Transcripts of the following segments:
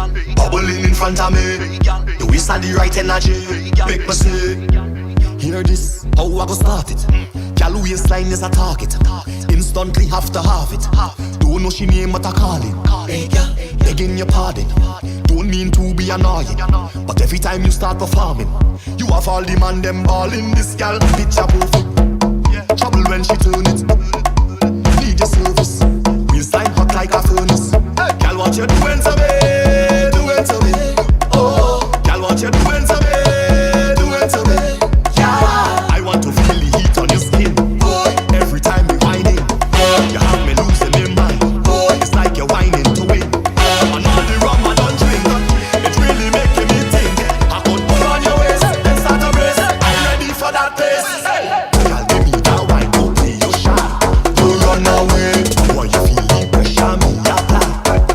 bubbling in front of me. The waist and the right energy. Make me say, hear this, how I go start it. Gal waistline is a target. Instantly have to have it. Don't know she name but I call it. Hey girl, begging your pardon. Don't mean to be annoying, but every time you start performing, you have all the man them balling. This gal picture perfect. Trouble when she turn it. Need your service. Waistline hot like a furnace. Gal, what you doing to me? Doing to me. Oh, gal, what you doing to me? Doing to me. Yeah, I want to feel the heat on your skin. Every time you whining, you have me losing my mind. It's like you're whining to win. And all the rum I don't drink, it's really making me think. I could pull on your waist, then start a brace. I'm ready for that pace. Gal, give me that wine, go play your shot. Don't run away, boy, you feel the pressure, me apply.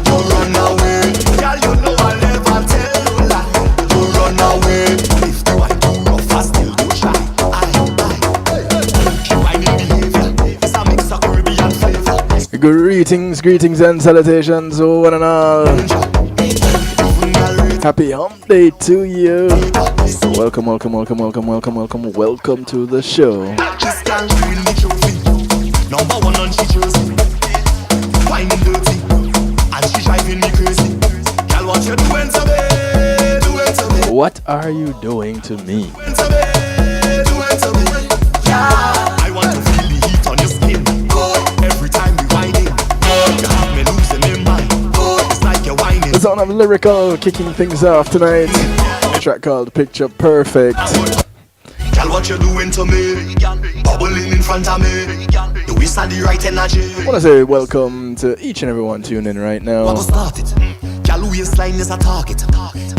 Don't run away, gal, you know I'll never tell you lie. Don't run away, if the wine too rough, I still do try. She whining behavior, it's a mix of Caribbean flavor. Greetings and salutations, one and all. Happy hump day to you. Welcome to the show. This girl really trophy. Number one on she jersey. Whining dirty, and she driving me crazy. Girl, what you doing to me? Doing to me. What are you doing to me? Doing to me. Doing to me. Yeah, I want to feel the heat on your skin. Every time you whining, you have me losing my mind. It's like you're whining. The sound of lyrical kicking things off tonight. A track called Picture Perfect. Girl, what you doing to me? Bubbling in front of me. The waist and the right energy. I want to say welcome to each and everyone tuning in right now. What start it? Gal waistline is a target.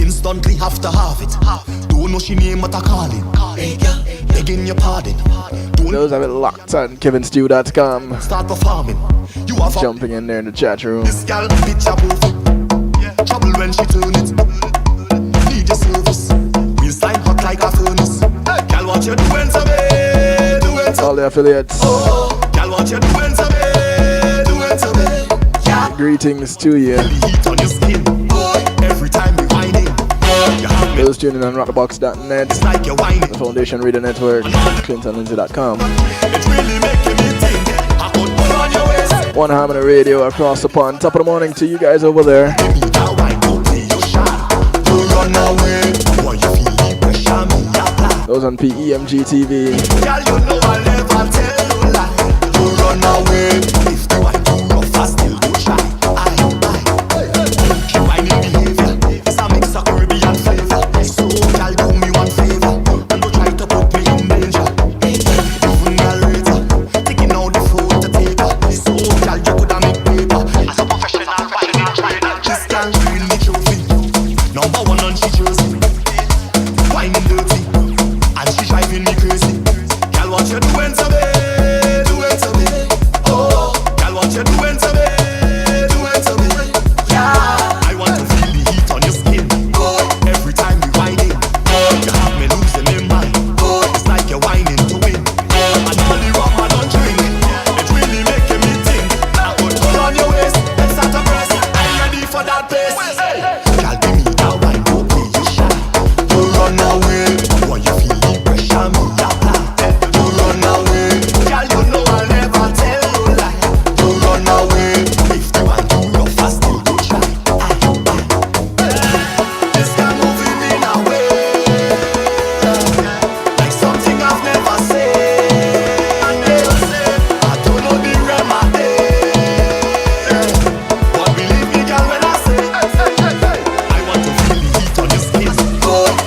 Instantly have to have it. Don't know she name but I call it. Hey girl, begging your pardon. Those have it locked on kevinstew.com. Start performing. You have Jumping in there in the chat room. this gal picture perfect. Trouble when she turn it. Need your service. Waistline hot like a furnace. Gal, what you doing to me? Doing to All the affiliates. oh, gal, what you doing to me? Doing to me. Yeah. Greetings to you. The heat on your skin. Every time you whining, you have me. Those tuning on rockbox.net, It's like you're whining. the Foundation Radio Network, clintonlindsay.com. It's really making me think. I could pull on your waist. One Harmony Radio across the pond. Top of the morning to you guys over there. Give me that wine, go play your shot. Don't run away. Boy, you feel the pressure, me apply. Those on PEMG TV. Girl, you know I'll never tell you lie. Don't run away. If the wine too rough, I still do try. She whining behavior, it's a mix of Caribbean flavor. So, girl, do me one favor and don't try to put me in danger. Even girl later, taking out the phone to take her. So, girl, you coulda make paper as a professional fashion trainer. This girl really trophy. Number one on she jersey. Whining dirty, and she driving me crazy. Girl, what you doing to me? Doing to me. Oh, girl, what you doing to me? Doing to me. Yeah, I want to feel the heat on your skin. Every time you whining, you have me losing my mind. It's like you're whining to win. And all the rum I don't drink, it's really making me think. I could pull on your waist, then start a press. I'm ready for that pace. Girl, give me that wine, go play your shot. Don't run away, boy, you feel the pressure, me apply. Don't run away, girl, you know I'll never tell you lie. Don't run away, if the wine too rough, I still do try. This guy moving in a way, like something I've never seen. I don't know the remedy, but believe me, girl, when I say I want to feel the heat on your skin.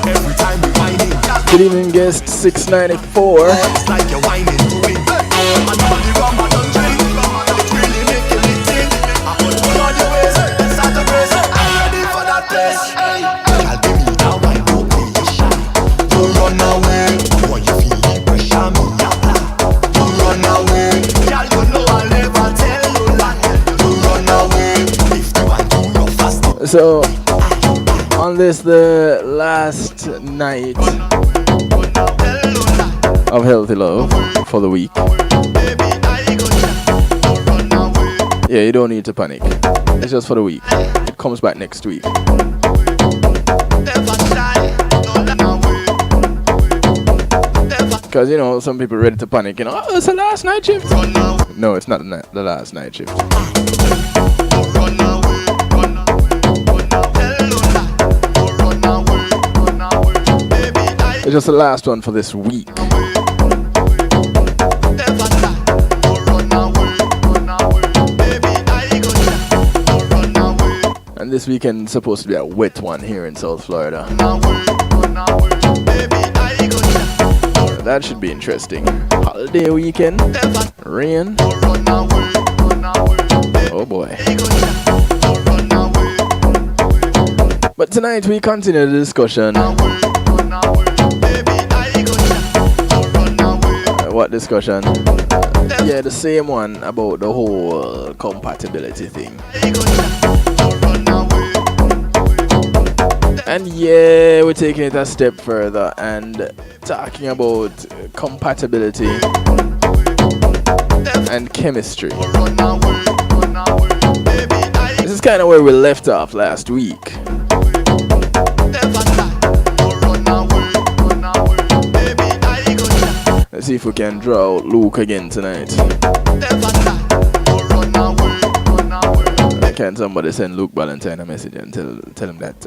Every time you whining, Good evening, guest 694. it's like you're whining to win. And all the rum I don't drink, it's really making me think. I put pull on your waist, then start to brace. I'm ready for that place. Girl, give me that wine, go play your shot. Don't run away, boy, you feel the pressure, me apply. Don't run away, girl, you know I'll never tell you lie. Don't run away, if the wine too rough, I still So, on this, the last night of Healthy Love for the week. Yeah, you don't need to panic. It's just for the week. It comes back next week. Because, you know, some people ready to panic, you know, oh, it's the last night shift. No, it's not the last night shift. It's just the last one for this week. And this weekend is supposed to be a wet one here in South Florida. That should be interesting. Holiday weekend, rain. Oh boy. But tonight we continue the discussion. What discussion? Yeah, the same one about the whole compatibility thing. And yeah, we're taking it a step further and talking about compatibility and chemistry. This is kind of where we left off last week. Let's see if we can draw out Luke again tonight. Can somebody send Luke Valentine a message and tell him that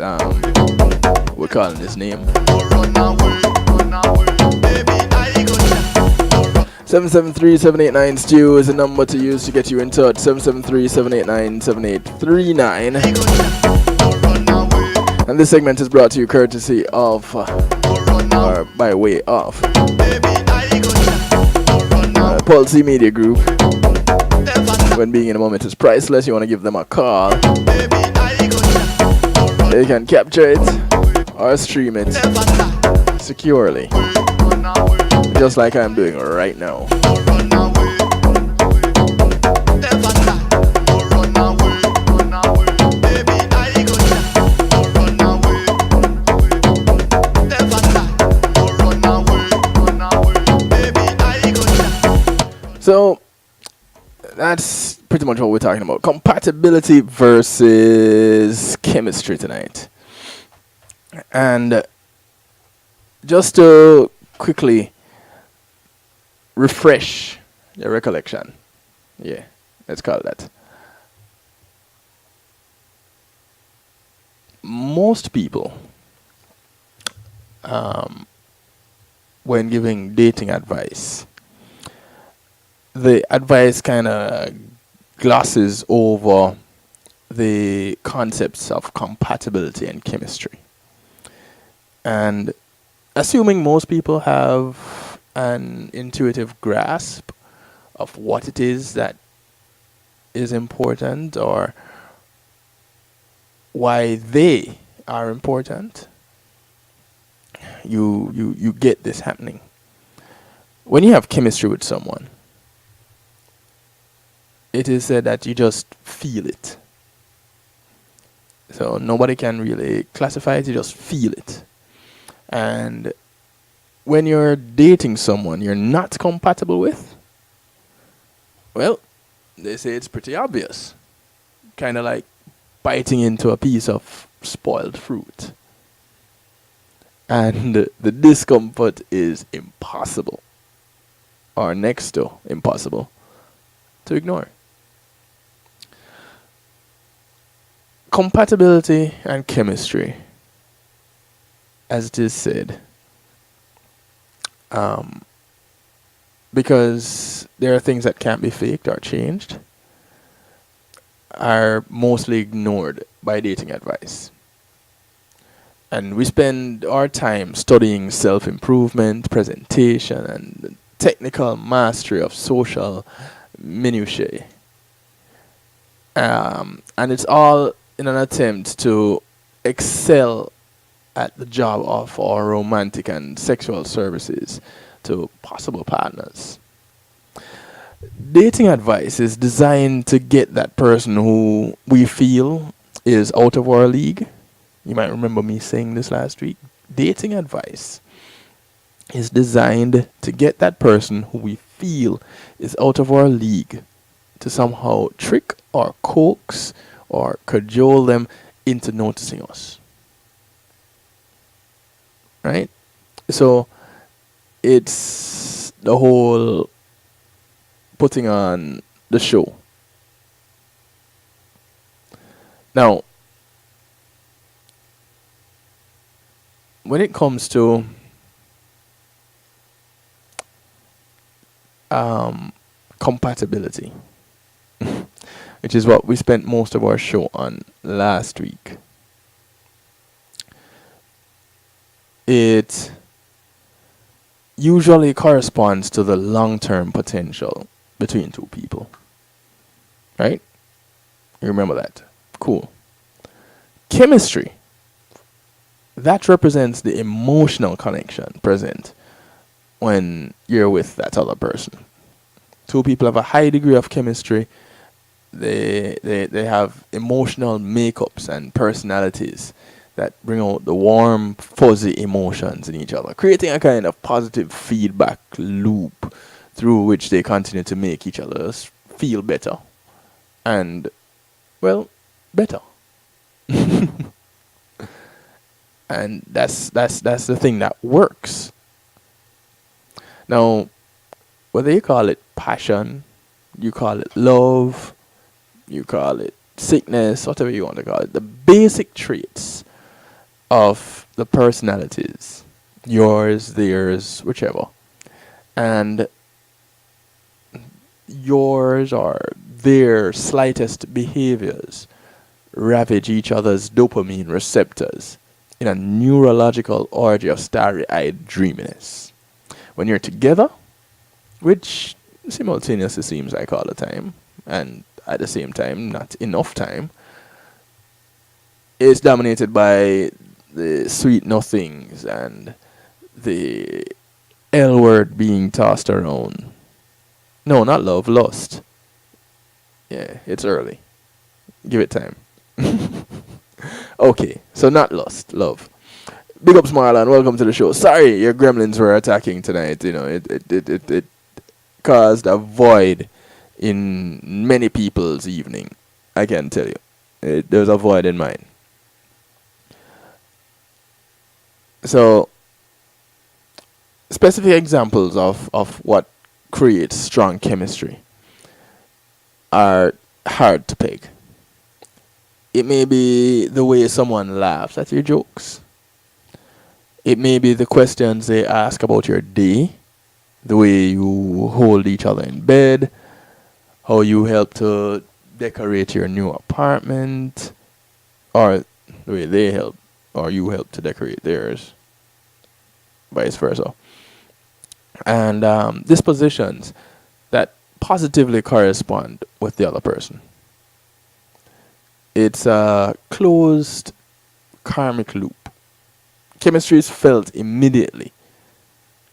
we're calling his name? 773-789-STEW is the number to use to get you in touch. 773-789-7839. And this segment is brought to you courtesy of, or by way of, Paul C Media Group. When being in a moment is priceless, you want to give them a call. They can capture it or stream it securely, just like I'm doing right now. So that's pretty much what we're talking about. Compatibility versus chemistry tonight. And just to quickly refresh your recollection. Yeah, let's call it that. Most people, when giving dating advice, the advice kind of glosses over the concepts of compatibility and chemistry. And assuming most people have an intuitive grasp of what it is that is important or why they are important, you get this happening. When you have chemistry with someone, it is said that you just feel it. So nobody can really classify it, you just feel it. And when you're dating someone you're not compatible with, well, they say it's pretty obvious. Kind of like biting into a piece of spoiled fruit. And the discomfort is impossible, or next to impossible, to ignore. Compatibility and chemistry, as it is said, because there are things that can't be faked or changed, are mostly ignored by dating advice. And we spend our time studying self-improvement, presentation, and technical mastery of social minutiae. And it's all in an attempt to excel at the job of our romantic and sexual services to possible partners. Dating advice is designed to get that person who we feel is out of our league. You might remember me saying this last week. Dating advice is designed to get that person who we feel is out of our league to somehow trick or coax or cajole them into noticing us. right? So it's the whole putting on the show. Now, when it comes to compatibility, which is what we spent most of our show on last week, it usually corresponds to the long-term potential between two people, right? You remember that? Cool. Chemistry, that represents the emotional connection present when you're with that other person. Two people have a high degree of chemistry. They have emotional makeups and personalities that bring out the warm, fuzzy emotions in each other, creating a kind of positive feedback loop through which they continue to make each other feel better. And, well, better. And that's the thing that works. Now, whether you call it passion, you call it love, you call it sickness, whatever you want to call it, the basic traits of the personalities, yours, theirs, whichever, and yours or their slightest behaviors ravage each other's dopamine receptors in a neurological orgy of starry-eyed dreaminess. When you're together, which simultaneously seems like all the time, and at the same time not enough time, it's dominated by the sweet nothings and the L word being tossed around. No, not love, lust. Yeah, it's early. Give it time. Okay, so not lust, love. Big ups, Marlon. Welcome to the show. Sorry, your gremlins were attacking tonight. You know, it caused a void in many people's evening. I can tell you, there was a void in mine. So, specific examples of what creates strong chemistry are hard to peg. It may be the way someone laughs at your jokes. It may be the questions they ask about your day, the way you hold each other in bed, how you help to decorate your new apartment, or the way they help, or you help to decorate theirs, vice versa. And dispositions that positively correspond with the other person. It's a closed karmic loop. Chemistry is felt immediately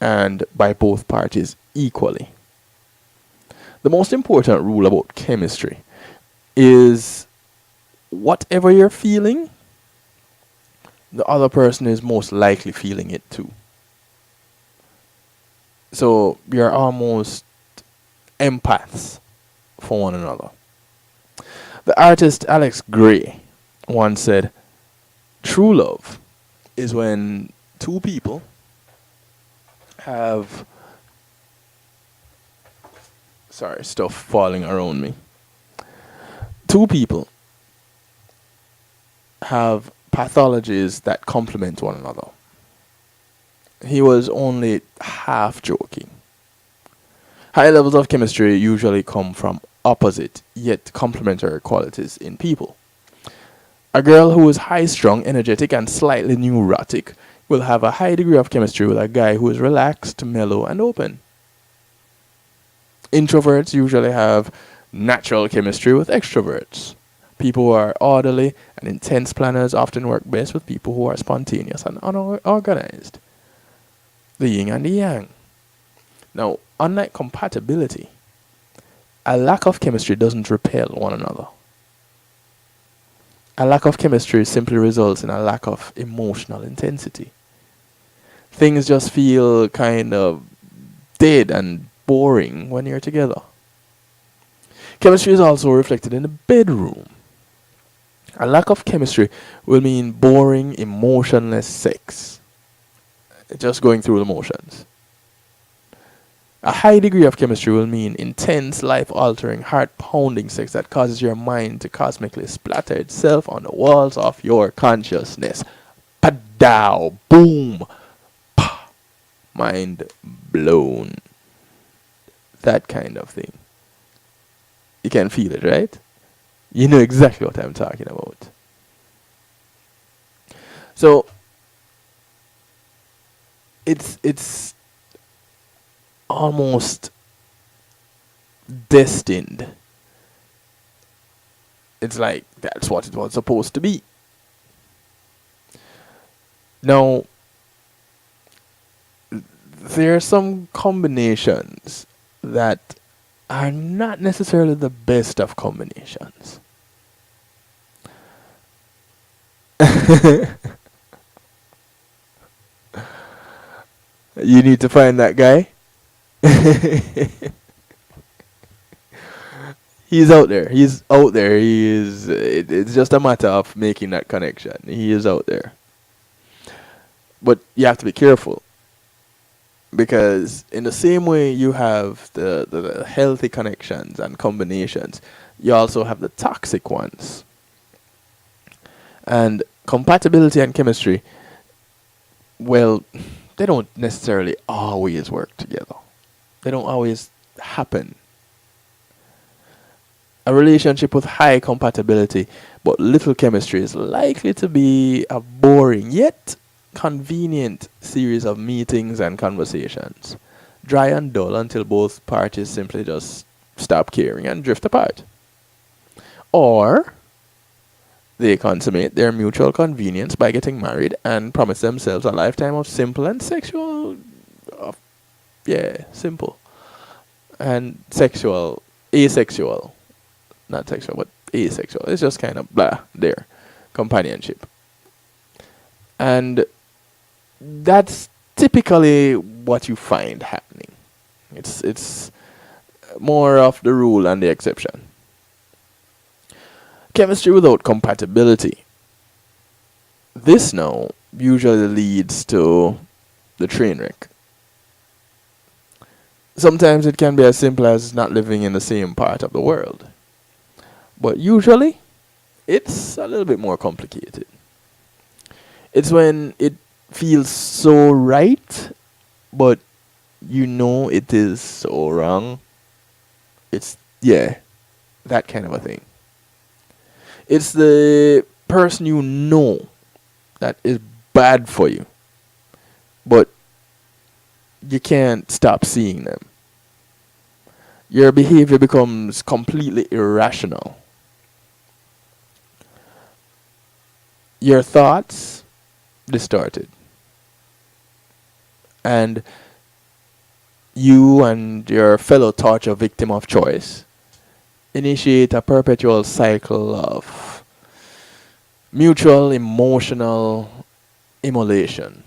and by both parties equally. The most important rule about chemistry is whatever you're feeling, the other person is most likely feeling it too. So you're almost empaths for one another. The artist Alex Gray once said, "True love is when two people have..." Sorry, stuff falling around me. Two people have pathologies that complement one another. He was only half joking. High levels of chemistry usually come from opposite yet complementary qualities in people. A girl who is high-strung, energetic, and slightly neurotic will have a high degree of chemistry with a guy who is relaxed, mellow, and open. Introverts usually have natural chemistry with extroverts. People who are orderly and intense planners often work best with people who are spontaneous and unorganized. The yin and the yang. Now, unlike compatibility, a lack of chemistry doesn't repel one another. A lack of chemistry simply results in a lack of emotional intensity. Things just feel kind of dead and boring when you're together. Chemistry is also reflected in the bedroom. A lack of chemistry will mean boring, emotionless sex. just going through the motions. A high degree of chemistry will mean intense, life-altering, heart-pounding sex that causes your mind to cosmically splatter itself on the walls of your consciousness. Padow, boom, pa, mind blown. That kind of thing. You can feel it, right? You know exactly what I'm talking about. So it's almost destined. It's like that's what it was supposed to be. Now, there are some combinations that are not necessarily the best of combinations. You need to find that guy. He's out there. He's out there. He is. It's just a matter of making that connection. He is out there. But you have to be careful. Because in the same way you have the healthy connections and combinations, you also have the toxic ones. And compatibility and chemistry, well, they don't necessarily always work together. They don't always happen. A relationship with high compatibility but little chemistry is likely to be a boring yet convenient series of meetings and conversations. Dry and dull until both parties simply just stop caring and drift apart. Or they consummate their mutual convenience by getting married and promise themselves a lifetime of simple and sexual, simple and sexual, asexual, not sexual, but asexual. It's just kind of blah there, companionship. And that's typically what you find happening. It's more of the rule than the exception. Chemistry without compatibility. This now usually leads to the train wreck. Sometimes it can be as simple as not living in the same part of the world. But usually, it's a little bit more complicated. It's when it feels so right, but you know it is so wrong. It's, that kind of a thing. It's the person you know that is bad for you, but you can't stop seeing them. Your behavior becomes completely irrational. Your thoughts distorted. And you and your fellow torture victim of choice initiate a perpetual cycle of mutual emotional immolation,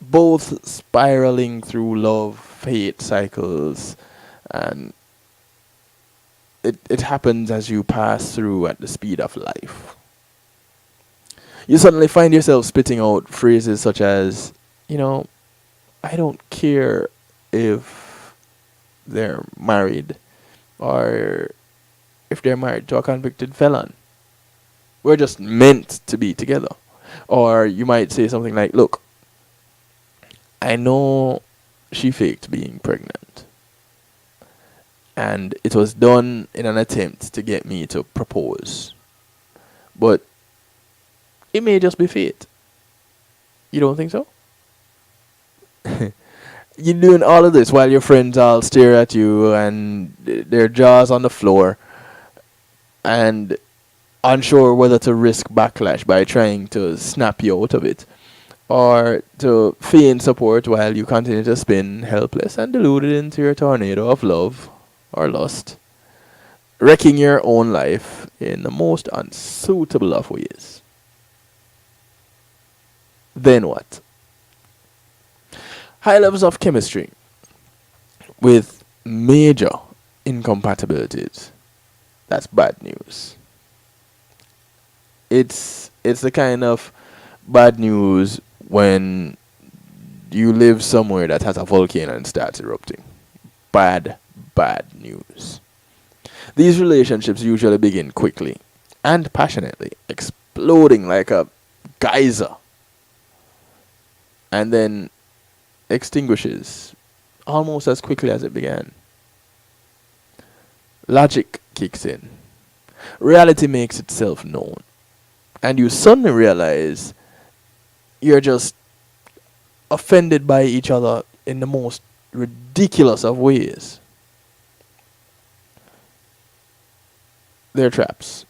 both spiraling through love-hate cycles, and it happens as you pass through at the speed of life. You suddenly find yourself spitting out phrases such as, I don't care if they're married or if they're married to a convicted felon. We're just meant to be together. Or you might say something like, look, I know she faked being pregnant. And it was done in an attempt to get me to propose. But it may just be fate. You don't think so? You're doing all of this while your friends all stare at you and their jaws on the floor and unsure whether to risk backlash by trying to snap you out of it or to feign support while you continue to spin helpless and deluded into your tornado of love or lust, wrecking your own life in the most unsuitable of ways. Then what? High levels of chemistry with major incompatibilities. That's bad news. It's the kind of bad news when you live somewhere that has a volcano and starts erupting. Bad, bad news. These relationships usually begin quickly and passionately, exploding like a geyser, and then extinguishes almost as quickly as it began. Logic kicks in. Reality makes itself known. And you suddenly realize you're just offended by each other in the most ridiculous of ways. They're traps.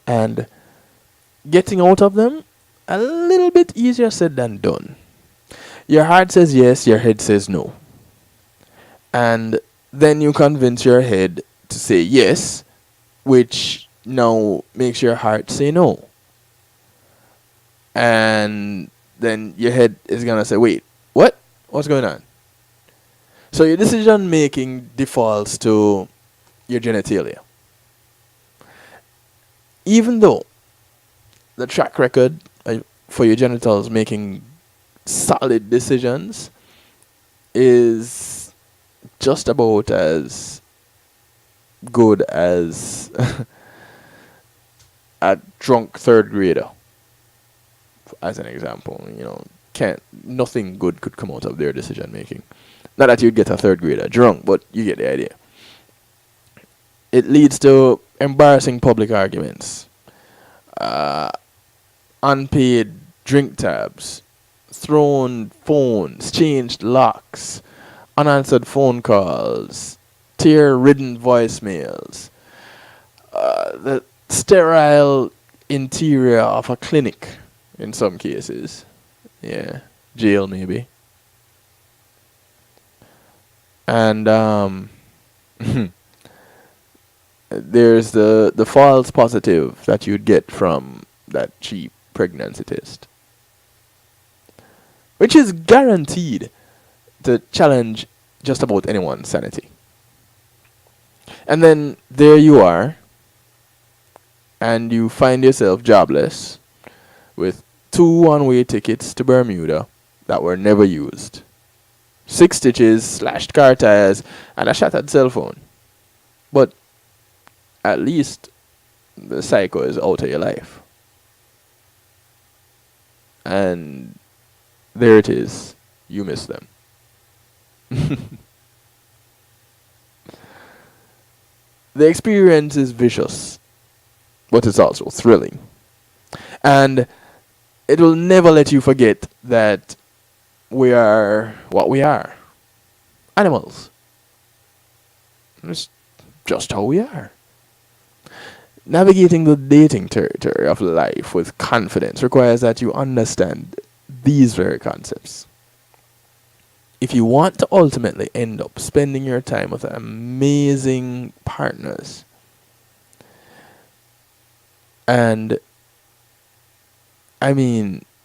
And getting out of them, a little bit easier said than done. Your heart says yes, your head says no. And then you convince your head to say yes, which now makes your heart say no. And then your head is going to say, wait, what? What's going on? So your decision making defaults to your genitalia. Even though the track record for your genitals making solid decisions is just about as good as a drunk third grader, as an example. Nothing good could come out of their decision making. Not that you'd get a third grader drunk, but you get the idea. It leads to embarrassing public arguments, unpaid drink tabs, thrown phones, changed locks, unanswered phone calls, tear-ridden voicemails, the sterile interior of a clinic in some cases. Yeah, jail maybe. And there's the false positive that you'd get from that cheap pregnancy test, which is guaranteed to challenge just about anyone's sanity. And then there you are, and you find yourself jobless with 2 one-way tickets to Bermuda that were never used, 6 stitches, slashed car tires, and a shattered cell phone. But at least the psycho is out of your life. And there it is. You miss them. The experience is vicious, but it's also thrilling. And it will never let you forget that we are what we are. Animals. It's just how we are. Navigating the dating territory of life with confidence requires that you understand these very concepts. If you want to ultimately end up spending your time with amazing partners and,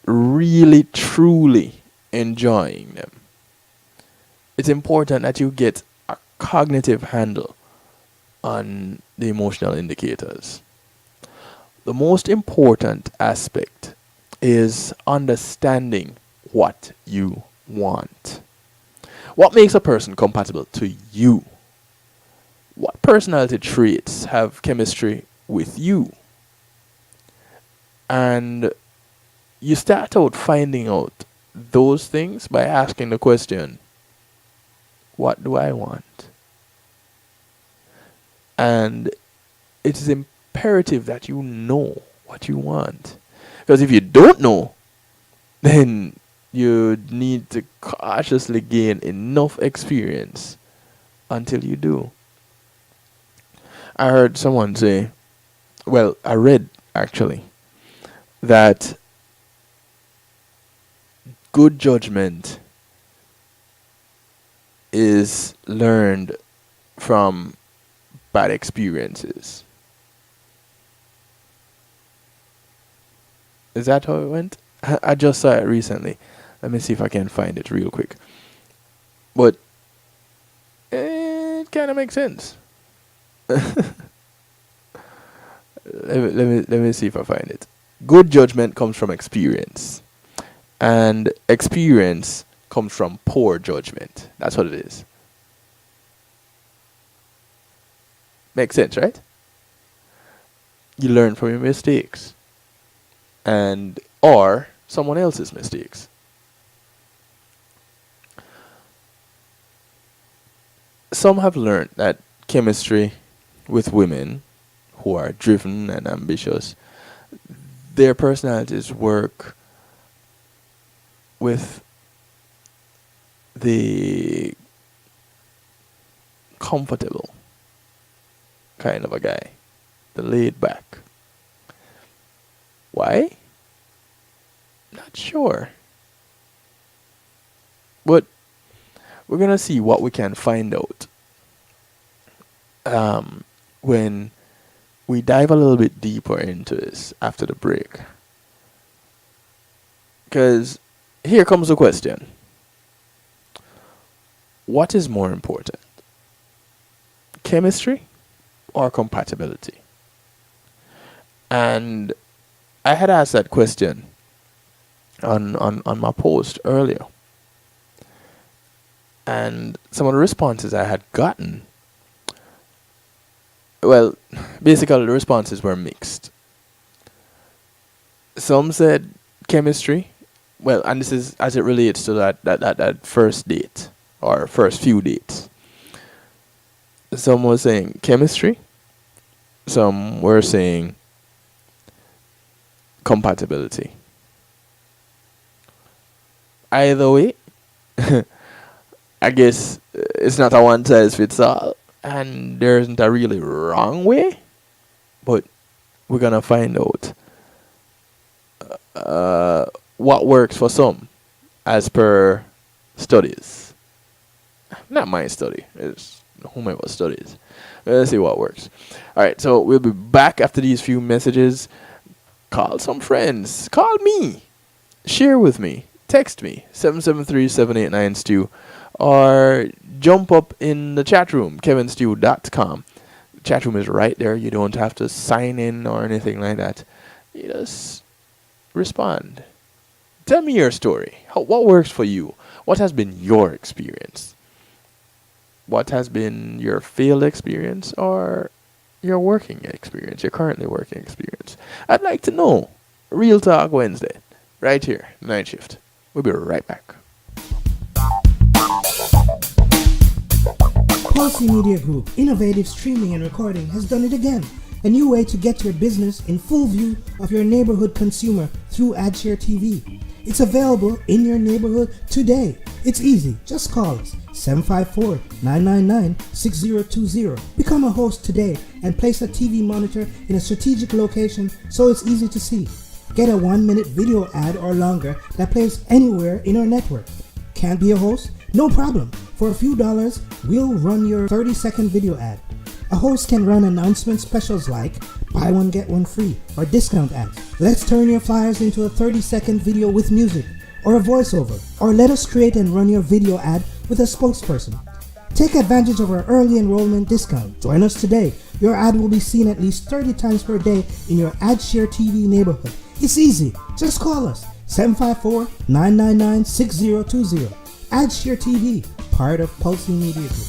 really truly enjoying them, it's important that you get a cognitive handle on the emotional indicators. The most important aspect is understanding what you want. What makes a person compatible to you? What personality traits have chemistry with you? And you start out finding out those things by asking the question, what do I want? And it is imperative that you know what you want. Because if you don't know, then you need to cautiously gain enough experience until you do. I heard someone say, I read actually, that good judgment is learned from bad experiences. Is that how it went? I just saw it recently. Let me see if I can find it real quick. But it kind of makes sense. let me see if I find it. Good judgment comes from experience, and experience comes from poor judgment. That's what it is. Makes sense, right? You learn from your mistakes, and or someone else's mistakes. Some have learned that chemistry with women who are driven and ambitious, their personalities work with the comfortable kind of a guy, the laid back. Why? Not sure. But we're gonna see what we can find out when we dive a little bit deeper into this after the break. Because here comes the question. What is more important? Chemistry or compatibility? And I had asked that question on my post earlier. And some of the responses I had gotten, well, basically the responses were mixed. Some said chemistry, well, and this is as it relates to that first date or first few dates. Some were saying chemistry, some were saying compatibility. Either way, I guess it's not a one size fits all, and there isn't a really wrong way, but we're gonna find out what works for some as per studies. Not my study, it's whomever studies. Let's see what works. Alright, so we'll be back after these few messages. Call some friends, call me, share with me, text me 773-789-STEW, or jump up in the chat room, kevinstew.com. The chat room is right there. You don't have to sign in or anything like that. You just respond. Tell me your story. What works for you? What has been your experience? What has been your failed experience or your working experience, your currently working experience? I'd like to know. Real Talk Wednesday, right here, Night Shift. We'll be right back. Policy Media Group, innovative streaming and recording, has done it again. A new way to get your business in full view of your neighborhood consumer through AdShare TV. It's available in your neighborhood today. It's easy. Just call us 754-999-6020. Become a host today and place a TV monitor in a strategic location so it's easy to see. Get a 1-minute video ad or longer that plays anywhere in our network. Can't be a host? No problem. For a few dollars, we'll run your 30-second video ad. A host can run announcement specials like buy one get one free or discount ads. Let's turn your flyers into a 30-second video with music or a voiceover, or let us create and run your video ad with a spokesperson. Take advantage of our early enrollment discount. Join us today. Your ad will be seen at least 30 times per day in your AdShare TV neighborhood. It's easy. Just call us 754-999-6020. AdShare TV, part of Pulse Media Group.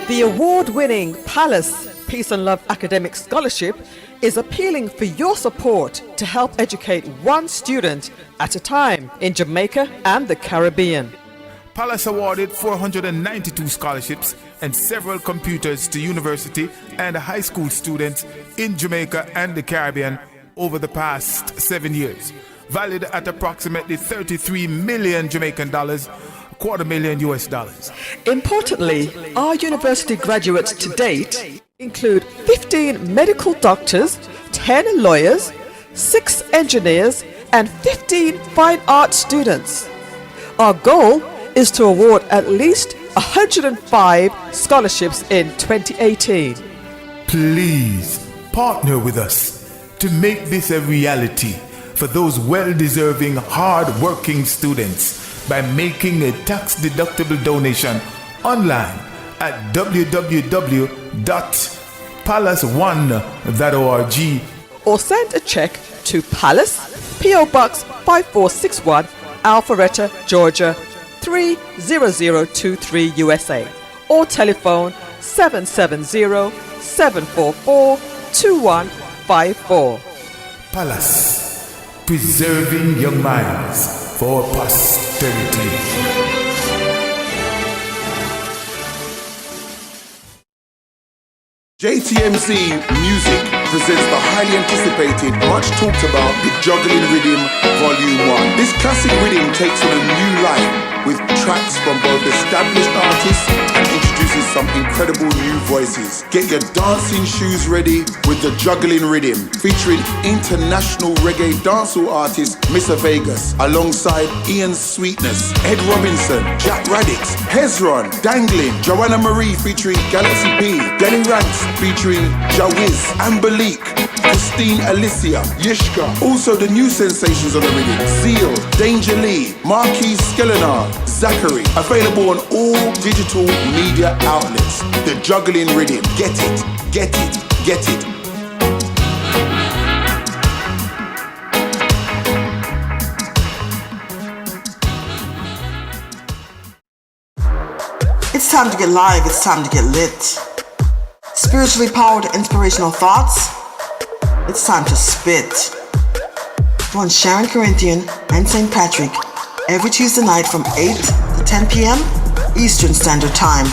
The award-winning Palace Peace and Love Academic Scholarship is appealing for your support to help educate one student at a time in Jamaica and the Caribbean. Palace awarded 492 scholarships and several computers to university and high school students in Jamaica and the Caribbean over the past 7 years, valued at approximately 33 million Jamaican dollars, $250,000 US. Importantly, our university graduates to date include 15 medical doctors, 10 lawyers, 6 engineers, and 15 fine arts students. Our goal is to award at least 105 scholarships in 2018. Please partner with us to make this a reality for those well-deserving, hard-working students by making a tax-deductible donation online at www.palace1.org or send a check to Palace, P.O. Box 5461, Alpharetta, Georgia 30023 USA, or telephone 770-744-2154. Palace, preserving young minds for posterity. JTMC Music presents the highly anticipated, much talked about The Juggling Rhythm Volume 1. This classic rhythm takes on a new life with tracks from both established artists and introduces some incredible new voices. Get your dancing shoes ready with The Juggling Rhythm, featuring international reggae dancehall artist Mr. Vegas, alongside Ian Sweetness, Ed Robinson, Jack Radix, Hezron, Dangling, Joanna Marie featuring Galaxy P, Denny Ranks featuring Jawiz, Ambalik, Christine Alicia, Yishka. Also the new sensations on the rhythm: Seal, Danger Lee, Marquis Skelenar, Zachary. Available on all digital media outlets. The Juggling Rhythm. Get it, get it, get it. It's time to get live, it's time to get lit. Spiritually powered inspirational thoughts. It's time to spit. Join Sharon Corinthian and St. Patrick every Tuesday night from 8 to 10 p.m. Eastern Standard Time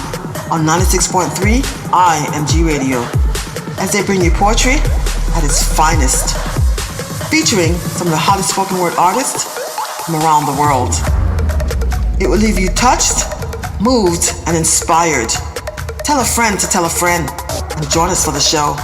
on 96.3 IMG Radio, as they bring you poetry at its finest, featuring some of the hottest spoken word artists from around the world. It will leave you touched, moved, and inspired. Tell a friend to tell a friend and join us for the show.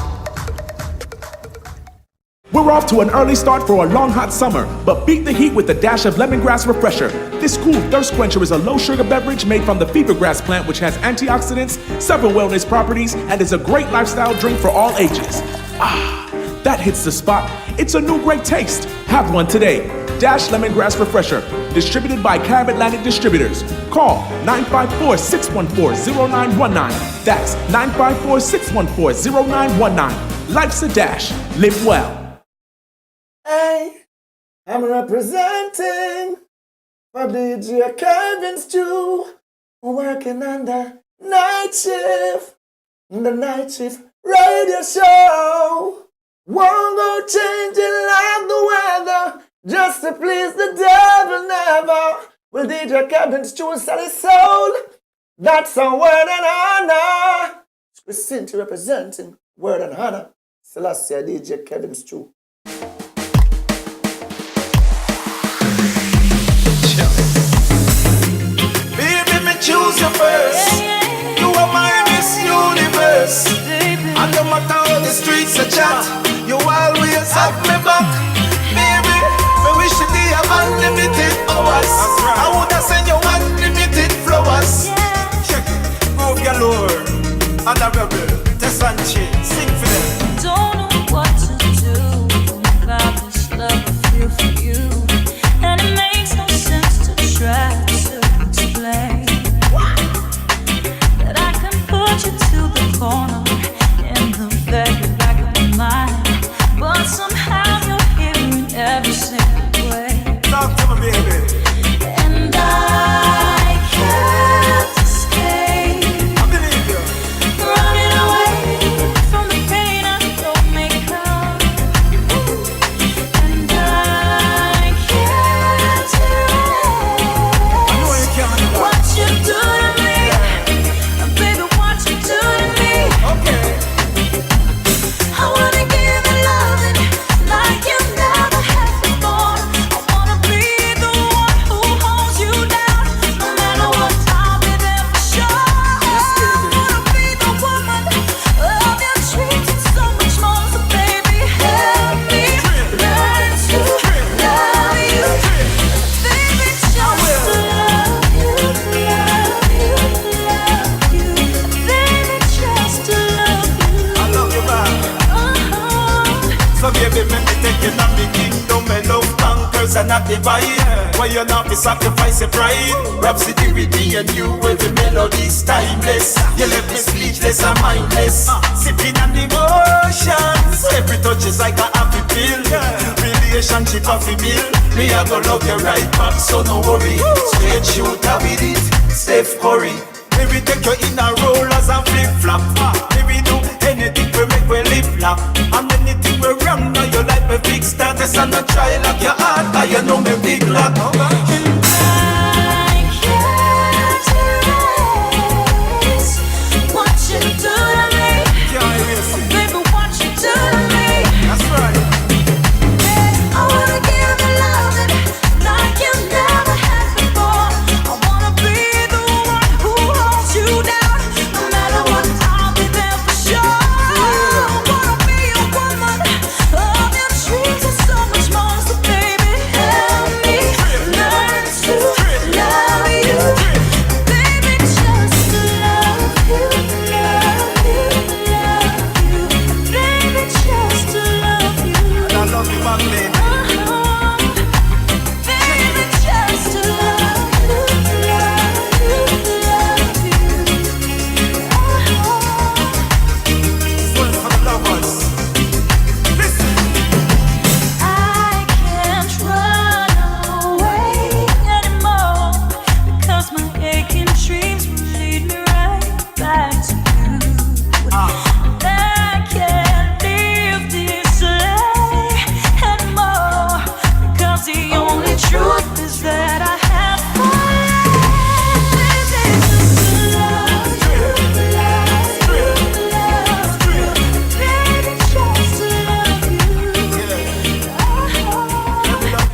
We're off to an early start for a long hot summer, but beat the heat with a dash of lemongrass refresher. This cool thirst quencher is a low sugar beverage made from the fevergrass plant, which has antioxidants, several wellness properties, and is a great lifestyle drink for all ages. Ah, that hits the spot. It's a new great taste. Have one today. Dash Lemongrass Refresher, distributed by Carib Atlantic Distributors. Call 954-614-0919. That's 954-614-0919. Life's a dash. Live well. Hey, I'm representing for DJ Kevin Stew, working on the night shift radio show. Won't go changing like the weather, just to please the devil never. Will DJ Kevin Stew sell his soul? That's a word and honor. We're simply representing word and honor. Selassie DJ Kevin Stew. Choose you first. You are my Miss Universe. And no matter how the streets are chat, you always have me back. Baby, me wish you have unlimited hours. I would have sent you unlimited flowers. Check it, move your lure. And a rebel, Tess and Chin, sing for them. Don't know what to do. girls are not divide. Why you not be sacrifice your pride? Rhapsody with me and you, every melody's timeless. You left me speechless and mindless. Sipping on emotions, every touch is like a happy pill. Relationship of a meal, me I go love you right back, so no worry. Straight shooter with it, Steph Curry. Maybe take you in a rollers and flip flop. Maybe do anything we make we lip lock. And anything we wrong now you like me big status and not try lock your heart, and you know me big lock.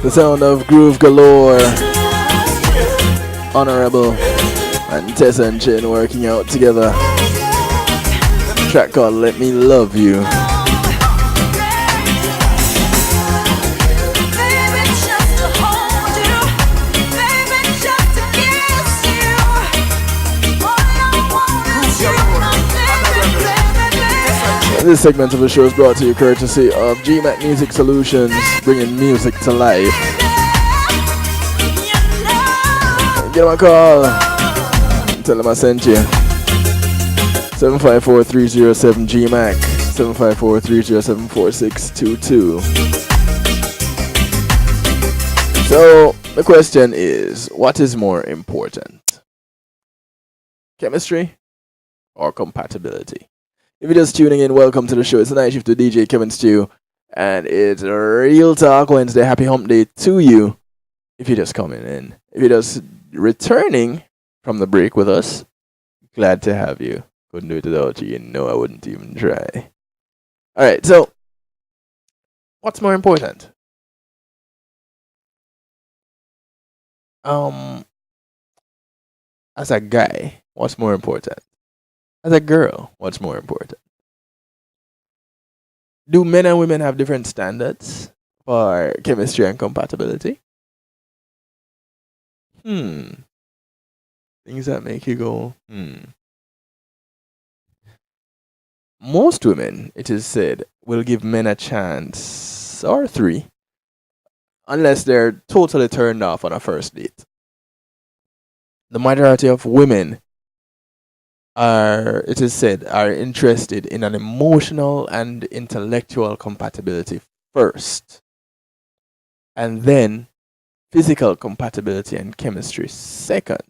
The sound of Groove Galore, Honorable, and Tessa and Chin working out together. Track called Let Me Love You. This segment of the show is brought to you courtesy of GMAC Music Solutions, bringing music to life. Give them a call. Tell them I sent you. 754-307-GMAC, 754-307-4622. So, the question is, what is more important? Chemistry or compatibility? If you're just tuning in, welcome to the show. It's the Night Shift with DJ Kevin Stew, and it's a Real Talk Wednesday. Happy hump day to you if you're just coming in. If you're just returning from the break with us, glad to have you. Couldn't do it without you. You know I wouldn't even try. All right, so what's more important? As a guy, what's more important? As a girl, what's more important? Do men and women have different standards for chemistry and compatibility? Things that make you go, Most women, it is said, will give men a chance or three unless they're totally turned off on a first date. The majority of women are, it is said, are interested in an emotional and intellectual compatibility first, and then physical compatibility and chemistry second.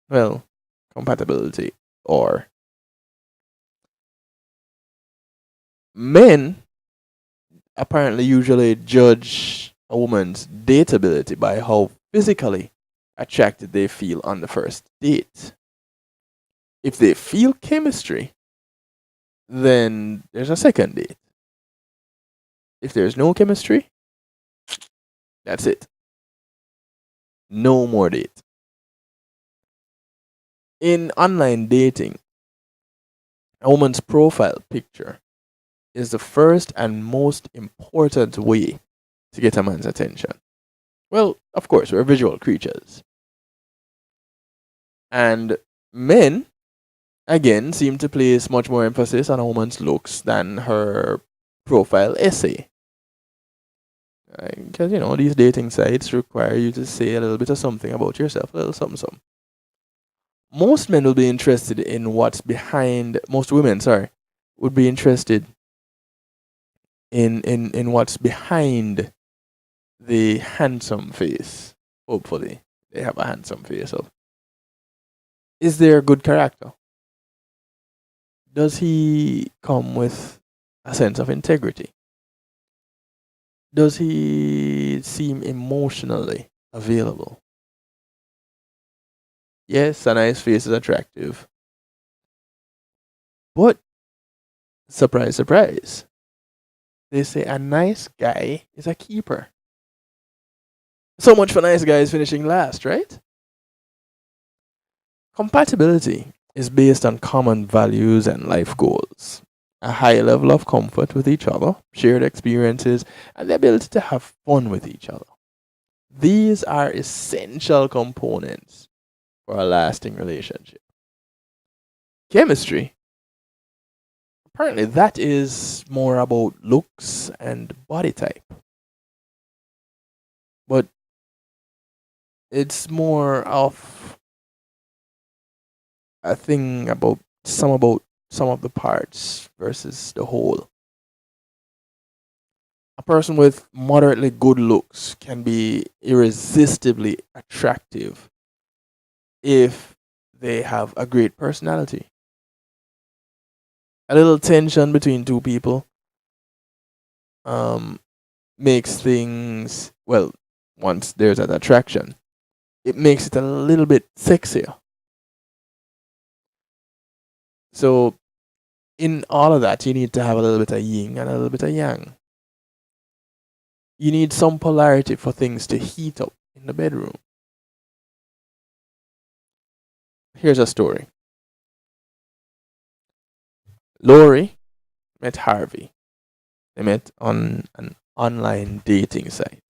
Well, compatibility or men apparently usually judge a woman's dateability by how physically attracted they feel on the first date. If they feel chemistry, then there's a second date. If there's no chemistry, that's it. No more date. In online dating, a woman's profile picture is the first and most important way to get a man's attention. Well, of course, we're visual creatures. And men, again, seem to place much more emphasis on a woman's looks than her profile essay. Because, these dating sites require you to say a little bit of something about yourself, a little something, something. Most men will be interested in what's behind, most women, sorry, would be interested in what's behind the handsome face. Hopefully, they have a handsome face. Of, is there a good character? Does he come with a sense of integrity? Does he seem emotionally available? Yes, a nice face is attractive. But, surprise, surprise, they say a nice guy is a keeper. So much for nice guys finishing last, right? Compatibility is based on common values and life goals, a high level of comfort with each other, shared experiences, and the ability to have fun with each other. These are essential components for a lasting relationship. Chemistry, apparently, that is more about looks and body type. But it's more of a thing about some of the parts versus the whole. A person with moderately good looks can be irresistibly attractive if they have a great personality. A little tension between two people um, makes things, well, once there's that attraction, it makes it a little bit sexier. So, in all of that, you need to have a little bit of yin and a little bit of yang. You need some polarity for things to heat up in the bedroom. Here's a story. Lori met Harvey. They met on an online dating site.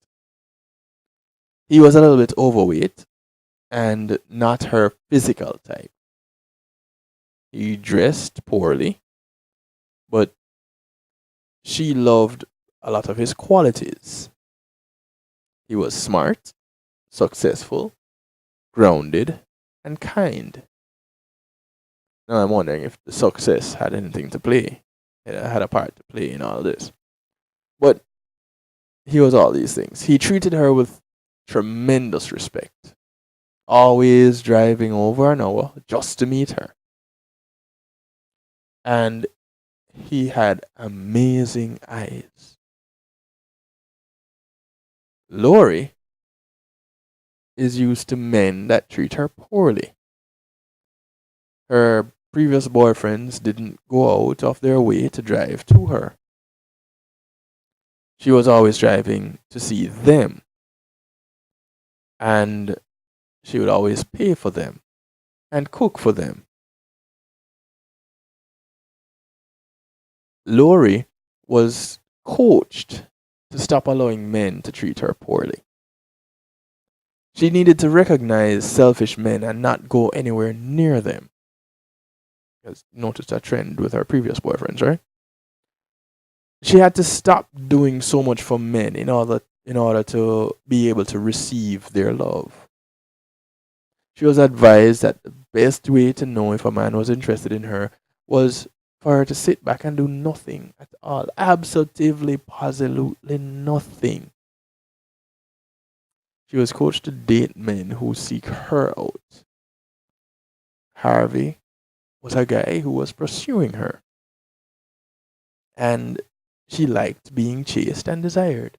He was a little bit overweight and not her physical type. He dressed poorly, but she loved a lot of his qualities. He was smart, successful, grounded, and kind. Now I'm wondering if the success had anything to play, had a part to play in all this. But he was all these things. He treated her with tremendous respect, always driving over an hour just to meet her. And he had amazing eyes. Lori is used to men that treat her poorly. Her previous boyfriends didn't go out of their way to drive to her. She was always driving to see them. And she would always pay for them and cook for them. Lori was coached to stop allowing men to treat her poorly. She needed to recognize selfish men and not go anywhere near them. Because noticed a trend with her previous boyfriends, right? She had to stop doing so much for men in order to be able to receive their love. She was advised that the best way to know if a man was interested in her was for her to sit back and do nothing at all. Absolutely, positively nothing. She was coached to date men who seek her out. Harvey was a guy who was pursuing her. And she liked being chased and desired.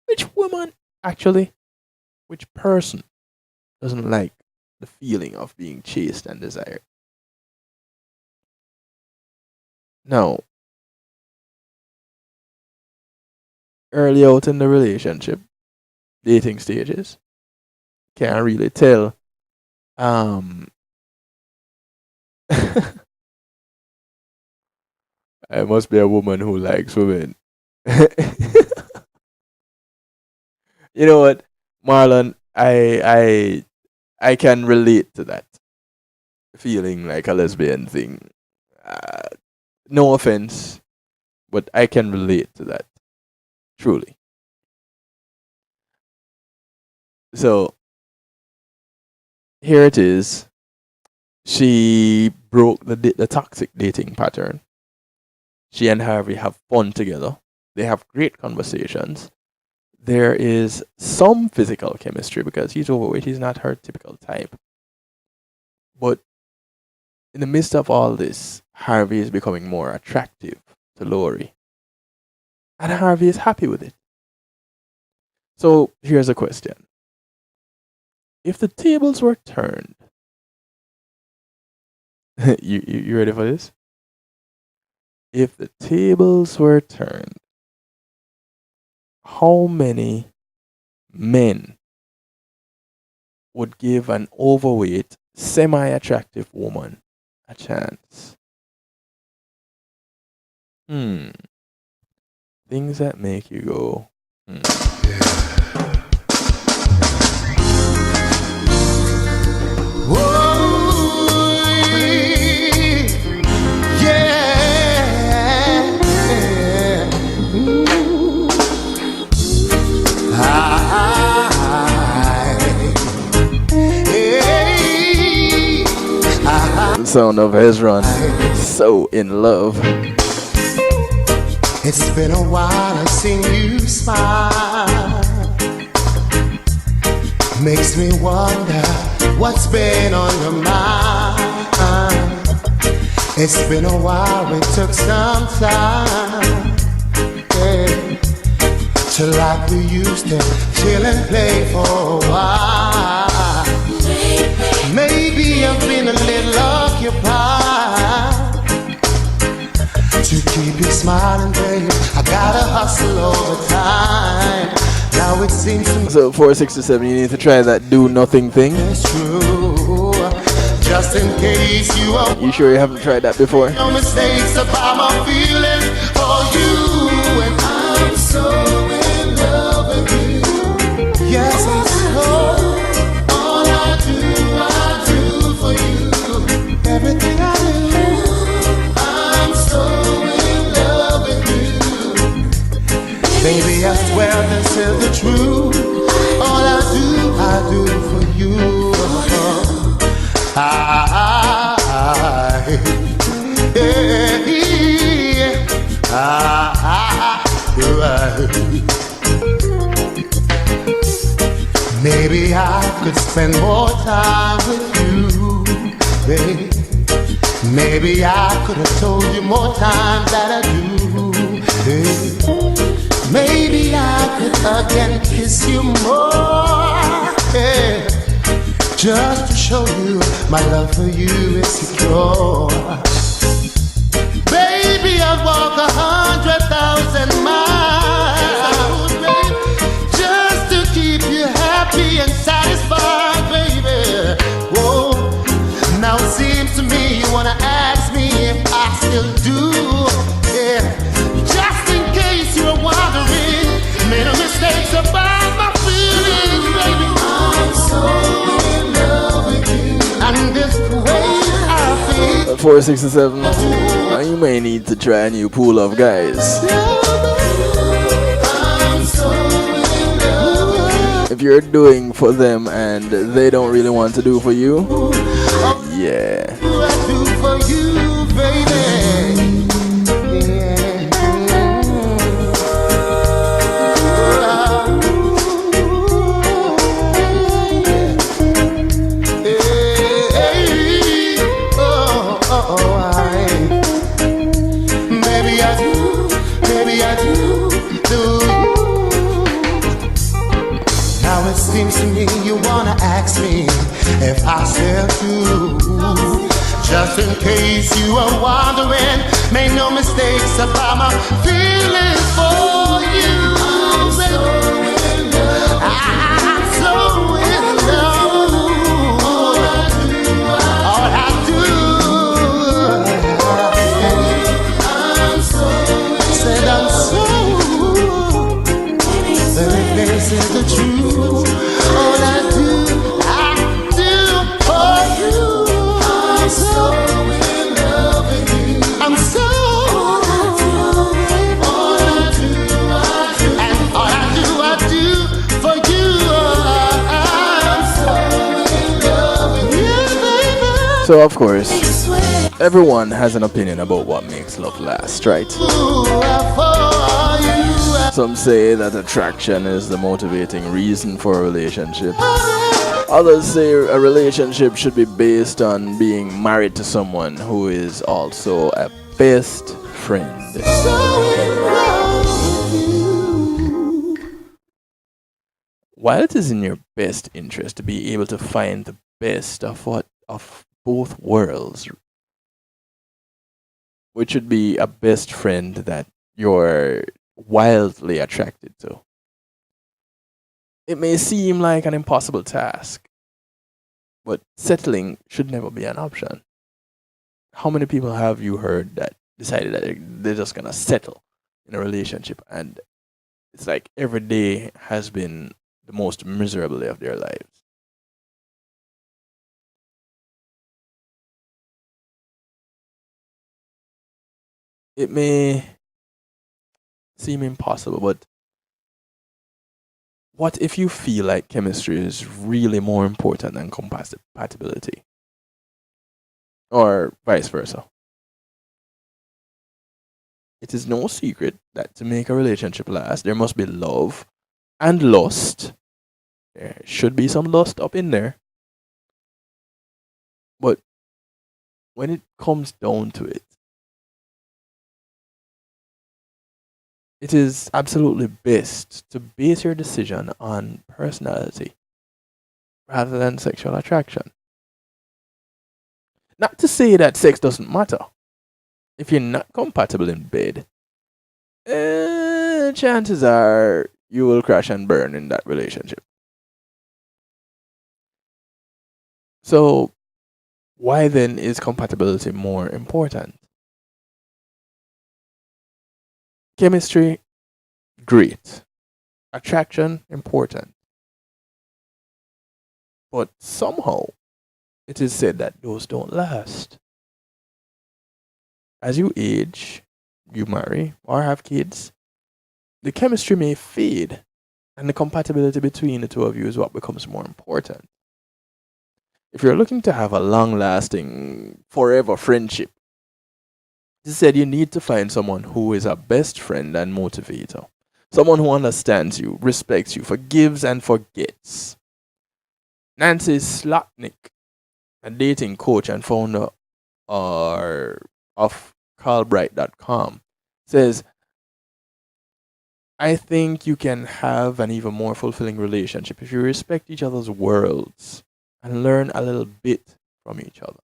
Which woman, actually, which person doesn't like the feeling of being chased and desired? Now, early out in the relationship, dating stages, can't really tell. I must be a woman who likes women. You know what, Marlon? I can relate to that feeling like a lesbian thing. Uh, no offense, but I can relate to that truly. So here it is. She broke the toxic dating pattern. She and Harvey have fun together. They have great conversations. There is some physical chemistry because he's overweight. He's not her typical type. But in the midst of all this, Harvey is becoming more attractive to Lori. And Harvey is happy with it. So here's a question. If the tables were turned, you ready for this? If the tables were turned, how many men would give an overweight, semi-attractive woman a chance? Things that make you go, The sound of Hezron, so in love. It's been a while I've seen you smile. Makes me wonder what's been on your mind. It's been a while, it took some time, yeah, to like we used to chill and play for a while. Maybe I've been a little occupied. To keep you smiling, baby, I gotta hustle over time. Now it seems to me. So 467, you need to try that do nothing thing. It's true. Just in case you are. You sure you haven't tried that before? No mistakes about my feelings for you. And I'm so in love with you. Yes, I'm so. All I do for you. Everything I do. I'm so in love with you. Baby, I swear this is the truth. All I do for you. Maybe I could spend more time with you, baby. Maybe I could have told you more times that I do, baby. Maybe I could again kiss you more, yeah. Just to show you my love for you is secure. Baby, I'd walk 100,000 miles, baby, just to keep you happy and satisfied, baby. Whoa. Now it seems to me you wanna ask me if I still do, yeah. Just in case you were wondering, made no mistakes about my feelings, baby. I'm so. And this way I feel. 467. Now you may need to try a new pool of guys. If you're doing for them and they don't really want to do for you, yeah. Seems to me you wanna ask me if I still do. Just in case you are wondering, make no mistakes about my feelings for you. I'm so in love. I'm so in love. All I do. I'm so said I'm so. This is the truth. All I do for you. I'm so in love with you. I'm so. All I do, and all I do for you. So, of course, everyone has an opinion about what makes love last, right? Some say that attraction is the motivating reason for a relationship. Others say a relationship should be based on being married to someone who is also a best friend. While it is in your best interest to be able to find the best of both worlds, which should be a best friend that you're wildly attracted to, it may seem like an impossible task, but settling should never be an option. How many people have you heard that decided that they're just gonna settle in a relationship, and it's like every day has been the most miserable day of their lives? It may seem impossible, but what if you feel like chemistry is really more important than compatibility? Or vice versa. It is no secret that to make a relationship last, there must be love and lust. There should be some lust up in there. But when it comes down to it, it is absolutely best to base your decision on personality rather than sexual attraction. Not to say that sex doesn't matter. If you're not compatible in bed, chances are you will crash and burn in that relationship. So, why then is compatibility more important? Chemistry, great. Attraction, important. But somehow, it is said that those don't last. As you age, you marry or have kids, the chemistry may fade, and the compatibility between the two of you is what becomes more important. If you're looking to have a long lasting, forever friendship, he said you need to find someone who is a best friend and motivator. Someone who understands you, respects you, forgives and forgets. Nancy Slotnick, a dating coach and founder of callbright.com, says, I think you can have an even more fulfilling relationship if you respect each other's worlds and learn a little bit from each other.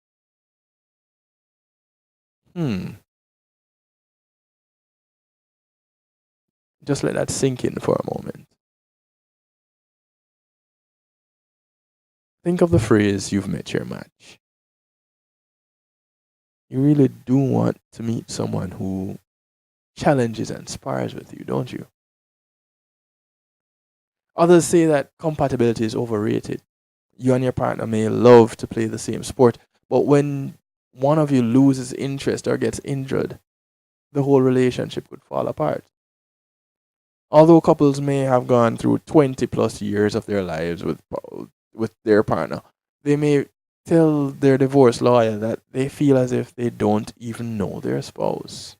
Just let that sink in for a moment. Think of the phrase, you've met your match. You really do want to meet someone who challenges and spars with you, don't you? Others say that compatibility is overrated. You and your partner may love to play the same sport, but when one of you loses interest or gets injured, the whole relationship would fall apart. Although couples may have gone through 20 plus years of their lives with their partner, they may tell their divorce lawyer that they feel as if they don't even know their spouse.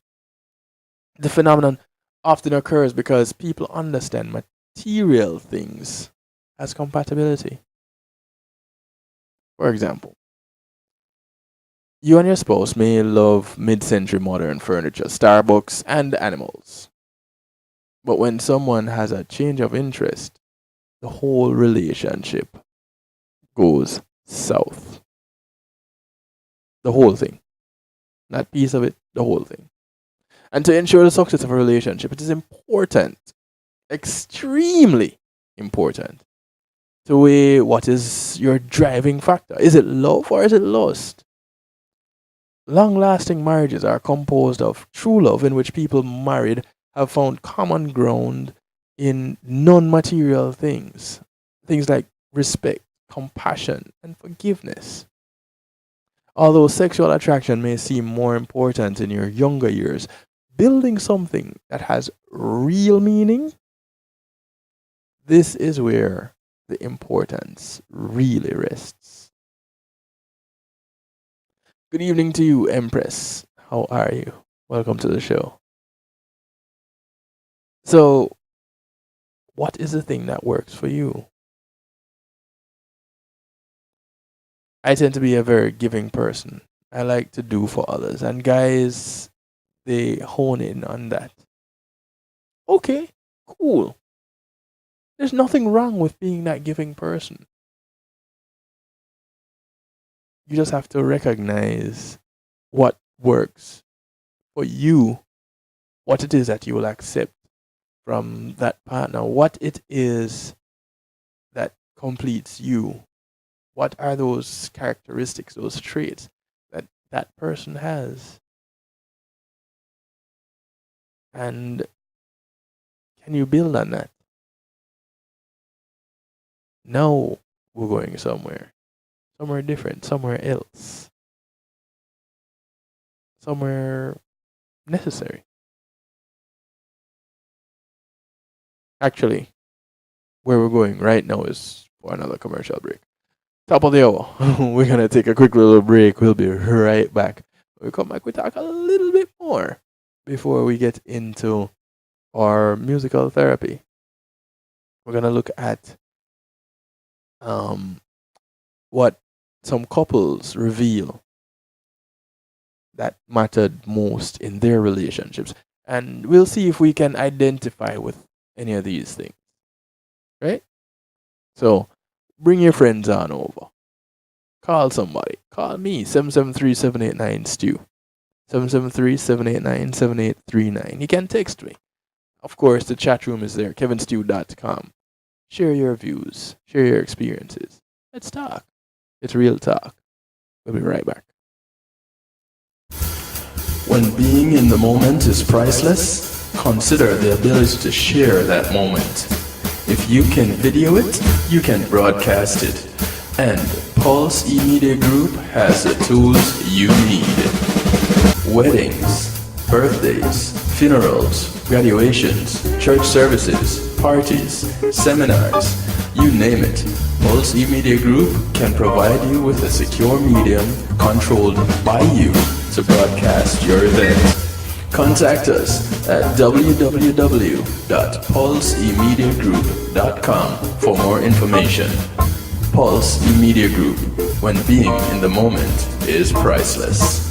The phenomenon often occurs because people understand material things as compatibility. For example, you and your spouse may love mid century modern furniture, Starbucks, and animals. But when someone has a change of interest, the whole relationship goes south. The whole thing. Not piece of it, the whole thing. And to ensure the success of a relationship, it is important, extremely important, to weigh what is your driving factor. Is it love or is it lust? Long lasting marriages are composed of true love in which people married have found common ground in non material things. Things like respect, compassion, and forgiveness. Although sexual attraction may seem more important in your younger years, building something that has real meaning, this is where the importance really rests. Good evening to you, Empress. How are you? Welcome to the show. So, what is the thing that works for you? I tend to be a very giving person. I like to do for others, and guys, they hone in on that. Okay, cool. There's nothing wrong with being that giving person. You just have to recognize what works for you, what it is that you will accept from that partner, what it is that completes you. What are those characteristics, those traits that that person has? And can you build on that? No, we're going somewhere different, somewhere else, somewhere necessary. Actually, where we're going right now is for another commercial break. Top of the hour. We're going to take a quick little break. We'll be right back. When we come back, we talk a little bit more before we get into our musical therapy. We're going to look at what some couples reveal that mattered most in their relationships. And we'll see if we can identify with any of these things. Right? So bring your friends on over. Call somebody. Call me, 773-789-STEW. 773-789-7839. You can text me. Of course, the chat room is there, kevinstew.com. Share your views. Share your experiences. Let's talk. It's real talk. We'll be right back. When being in the moment is priceless, consider the ability to share that moment. If you can video it, you can broadcast it. And Pulse E-Media Group has the tools you need. Weddings, birthdays, funerals, graduations, church services, parties, seminars, you name it. Pulse E-Media Group can provide you with a secure medium controlled by you to broadcast your event. Contact us at www.pulsemediagroup.com for more information. Pulse E-Media Group, when being in the moment is priceless.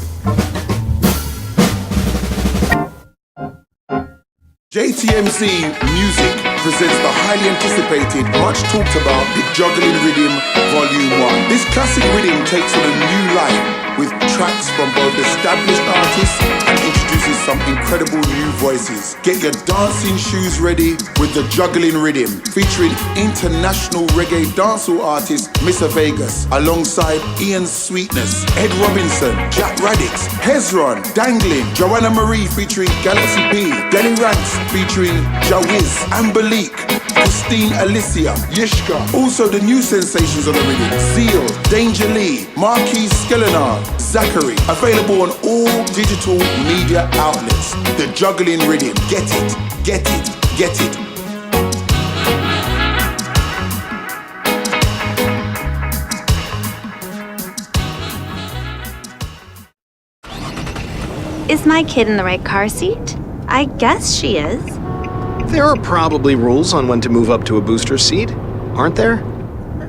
JTMC Music presents the highly anticipated, much talked about, The Juggling Rhythm Volume 1. This classic rhythm takes on a new life with tracks from both established artists and introduces some incredible new voices. Get your dancing shoes ready with The Juggling Rhythm, featuring international reggae dancehall artist Mr. Vegas, alongside Ian Sweetness, Ed Robinson, Jack Radix, Hezron, Dangling, Joanna Marie featuring Galaxy P, Denny Ranks featuring Jawiz, Ambalik, Christine Alicia, Yishka. Also the new sensations on the rhythm: Zeal, Danger Lee, Marquis Skelenar, Zachary. Available on all digital media outlets. The Juggling Rhythm. Get it, get it, get it. Is my kid in the right car seat? I guess she is. There are probably rules on when to move up to a booster seat, aren't there?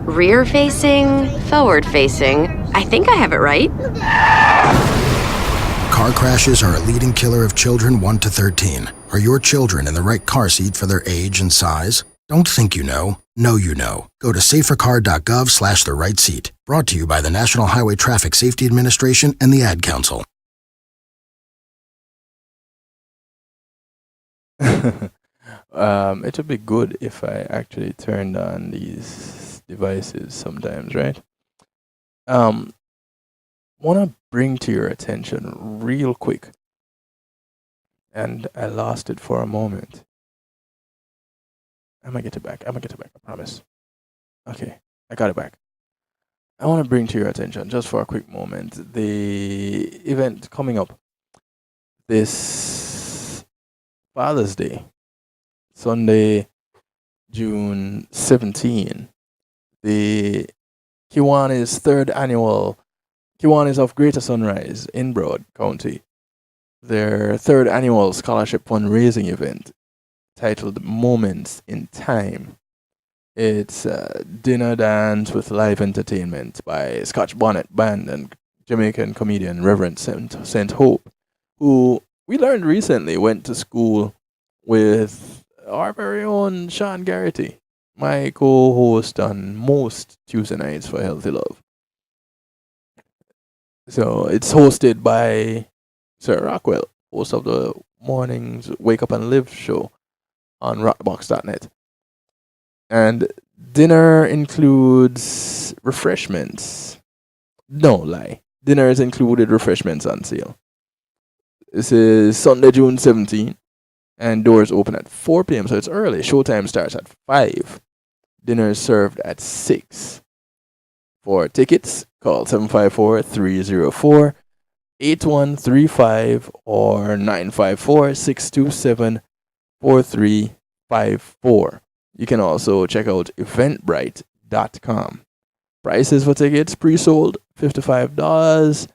Rear facing, forward facing. I think I have it right. Car crashes are a leading killer of children 1 to 13. Are your children in the right car seat for their age and size? Don't think you know. Know you know. Go to safercar.gov/the right seat. Brought to you by the National Highway Traffic Safety Administration and the Ad Council. It would be good if I actually turned on these devices sometimes, right? Want to bring to your attention real quick, and I lost it for a moment. I'm gonna get it back. I promise. Okay, I got it back. I want to bring to your attention, just for a quick moment, the event coming up this Father's Day, Sunday, June 17, the Kiwani's third annual Kiwanis of Greater Sunrise in Broward County, their third annual scholarship fundraising event titled Moments in Time. It's a dinner dance with live entertainment by Scotch Bonnet Band and Jamaican comedian Reverend Saint Hope, who we learned recently went to school with our very own Sean Garrity, my co-host on most Tuesday nights for Healthy Love. So it's hosted by Sir Rockwell, host of the morning's Wake Up and Live show on rockbox.net. And dinner includes refreshments. No lie. Dinner is included, refreshments on sale. This is Sunday, June 17th, and doors open at 4 p.m., so it's early. Showtime starts at 5. Dinner is served at 6. For tickets, call 754-304-8135 or 954-627-4354. You can also check out eventbrite.com. Prices for tickets pre-sold $55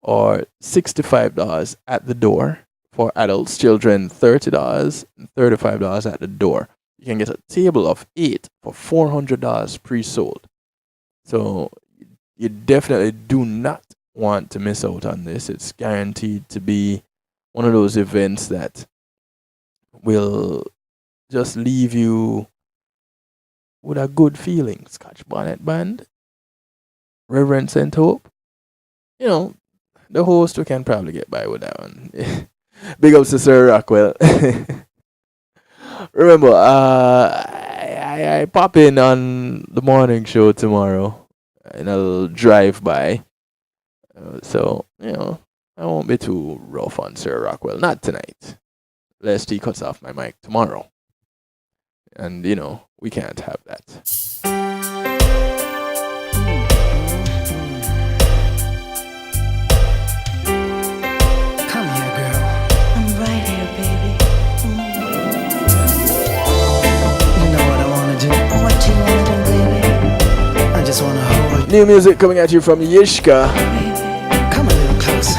or $65 at the door. For adults, children, $30 and $35 at the door. You can get a table of 8 for $400 pre-sold. So you definitely do not want to miss out on this. It's guaranteed to be one of those events that will just leave you with a good feeling. Scotch Bonnet Band, Reverend Saint Hope. You know, the host, we can probably get by with that one. Big ups to Sir Rockwell. Remember, I pop in on the morning show tomorrow and I'll drive by. So, you know, I won't be too rough on Sir Rockwell. Not tonight. Lest he cuts off my mic tomorrow. And, you know, we can't have that. Come here, girl. I'm right here, baby. You know what I want to do? What you want to do, baby? I just want to hold you. New music coming at you from Yishka. Come a little closer.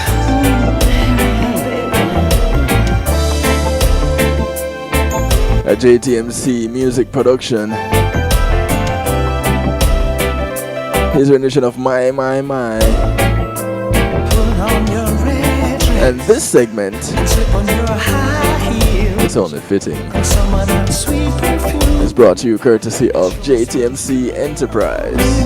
A JTMC music production. His rendition of My. And this segment is only fitting. It's brought to you courtesy of JTMC Enterprise.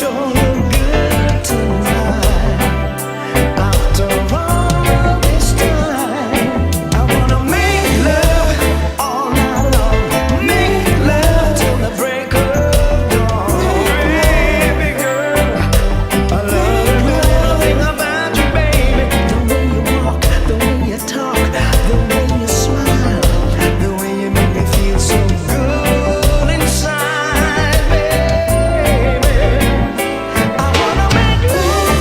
sure look good tonight. After all this time, I wanna make love all night long. Make love till the break of dawn. Baby girl, I love everything about you, baby. The way you walk, the way you talk, the way you smile, the way you make me feel so good inside, baby. I wanna make love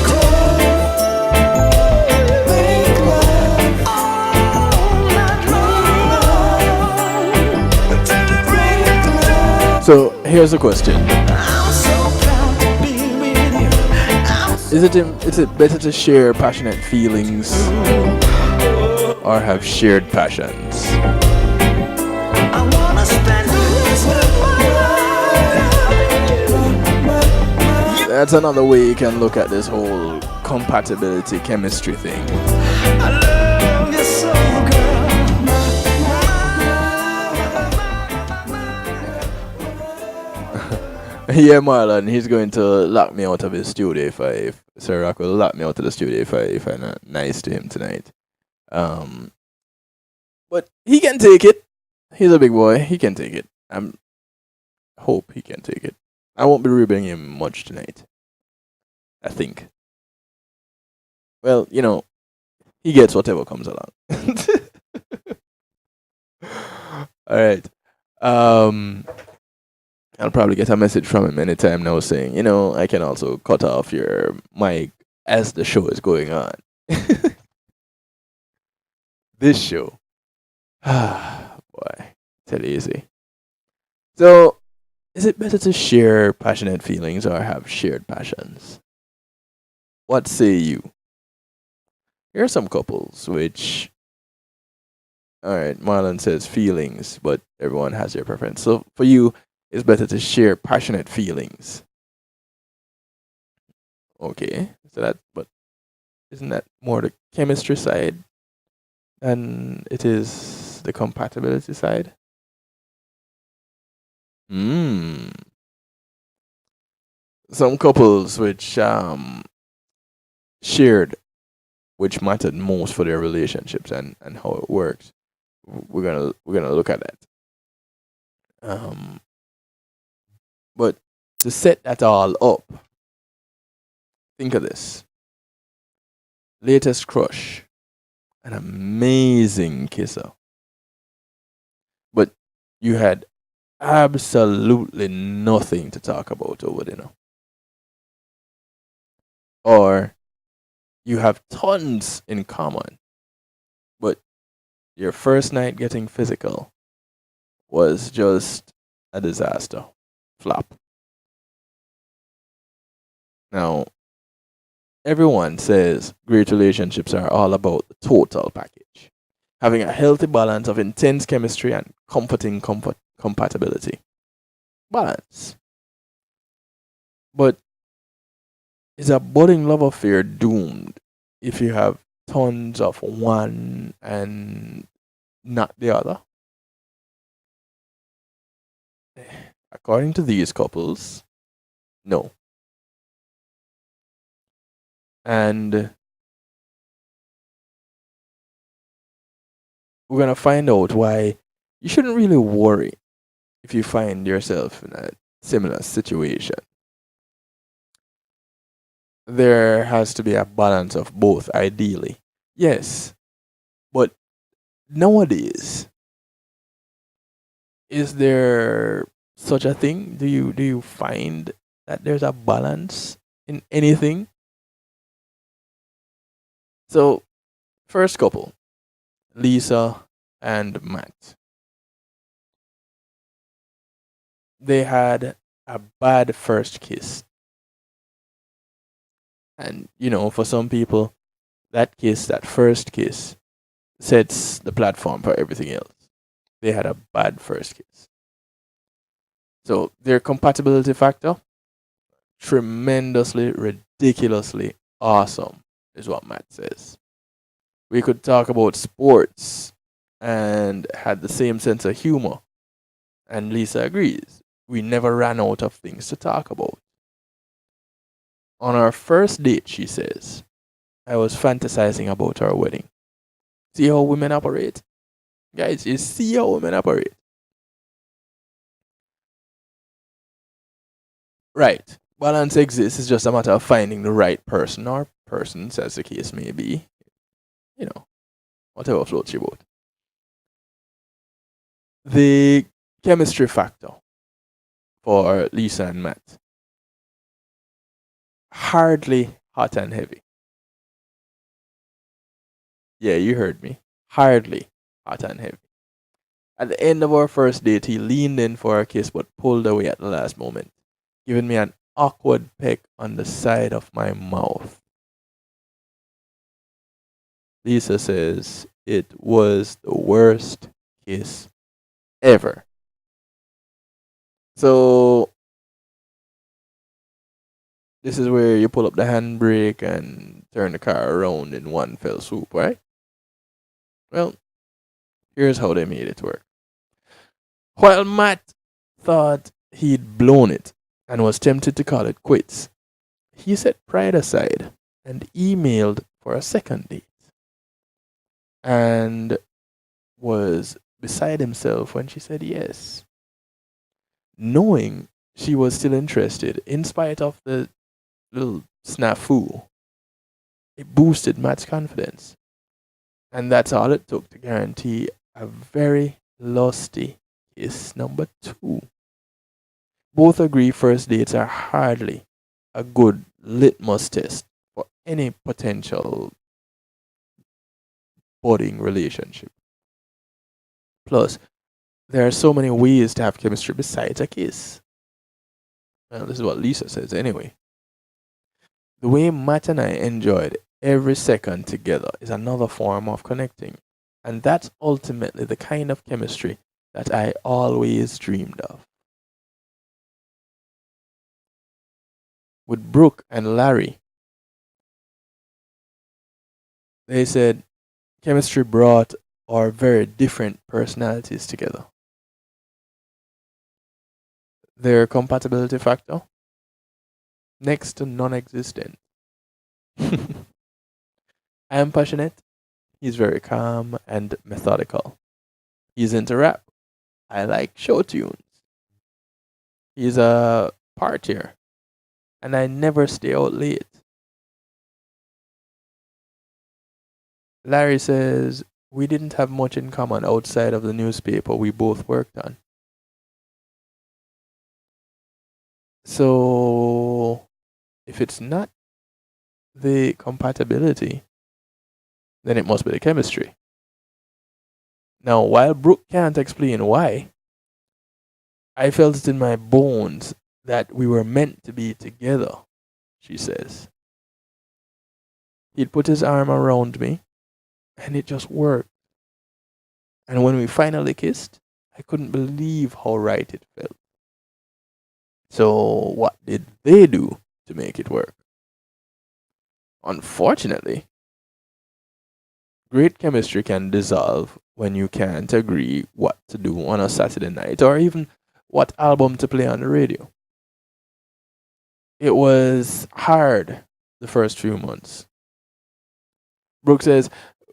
all night long till the break of dawn. So here's the question: I'm so proud to be with you. Is it better to share passionate feelings or have shared passions? I wanna spend the rest of my life. That's another way you can look at this whole compatibility chemistry thing. I love you so, girl. Yeah, Marlon, he's going to lock me out of his studio if Sir Rock will lock me out of the studio if I'm not nice to him tonight. But he can take it. He's a big boy. He can take it. I hope he can take it. I won't be ribbing him much tonight, I think. Well, you know, he gets whatever comes along. All right. I'll probably get a message from him anytime now saying, you know, I can also cut off your mic as the show is going on. This show. Boy, tell you easy. So, is it better to share passionate feelings or have shared passions? What say you? Here are some couples which, alright, Marlon says feelings, but everyone has their preference. So, for you, it's better to share passionate feelings. Okay, so but isn't that more the chemistry side than it is the compatibility side? Some couples which shared, which mattered most for their relationships and how it works. We're gonna look at that. But to set that all up, think of this. Latest crush, an amazing kisser. But you had absolutely nothing to talk about over dinner. Or you have tons in common, but your first night getting physical was just a disaster. Flop. Now, everyone says great relationships are all about the total package, having a healthy balance of intense chemistry and comforting compatibility. Balance. But is a budding love affair doomed if you have tons of one and not the other? According to these couples, no. And we're going to find out why you shouldn't really worry if you find yourself in a similar situation. There has to be a balance of both, ideally. Yes, but nowadays, is there such a thing? Do you find that there's a balance in anything? So, first couple, Lisa and Matt. They had a bad first kiss. And, you know, for some people, that kiss, that first kiss, sets the platform for everything else. They had a bad first kiss. So, their compatibility factor, tremendously, ridiculously awesome, is what Matt says. We could talk about sports and had the same sense of humor. And Lisa agrees. We never ran out of things to talk about. On our first date, she says, I was fantasizing about our wedding. See how women operate? Guys, you see how women operate. Right. Balance exists. It's just a matter of finding the right person or persons, as the case may be. You know, whatever floats your boat. The chemistry factor for Lisa and Matt. Hardly hot and heavy. Yeah, you heard me. Hardly hot and heavy. At the end of our first date, he leaned in for a kiss but pulled away at the last moment, giving me an awkward peck on the side of my mouth. Lisa says it was the worst kiss ever. So, this is where you pull up the handbrake and turn the car around in one fell swoop, right? Well, here's how they made it work. While Matt thought he'd blown it and was tempted to call it quits, he set pride aside and emailed for a second date and was beside himself when she said yes, knowing she was still interested in spite of the little snafu. It boosted Matt's confidence, and that's all it took to guarantee a very lusty kiss number 2. Both agree first dates are hardly a good litmus test for any potential budding relationship. Plus, there are so many ways to have chemistry besides a kiss. Well, this is what Lisa says anyway. The way Matt and I enjoyed every second together is another form of connecting. And that's ultimately the kind of chemistry that I always dreamed of. With Brooke and Larry, they said chemistry brought our very different personalities together. Their compatibility factor? Next to non existent. I am passionate. He's very calm and methodical. He's into rap. I like show tunes. He's a partier. And I never stay out late. Larry says we didn't have much in common outside of the newspaper we both worked on. So, if it's not the compatibility, then it must be the chemistry. Now, while Brooke can't explain why, I felt it in my bones that we were meant to be together, she says. He'd put his arm around me, and it just worked. And when we finally kissed, I couldn't believe how right it felt. So, what did they do to make it work? Unfortunately, great chemistry can dissolve when you can't agree what to do on a Saturday night or even what album to play on the radio. It was hard the first few months. Brooke says,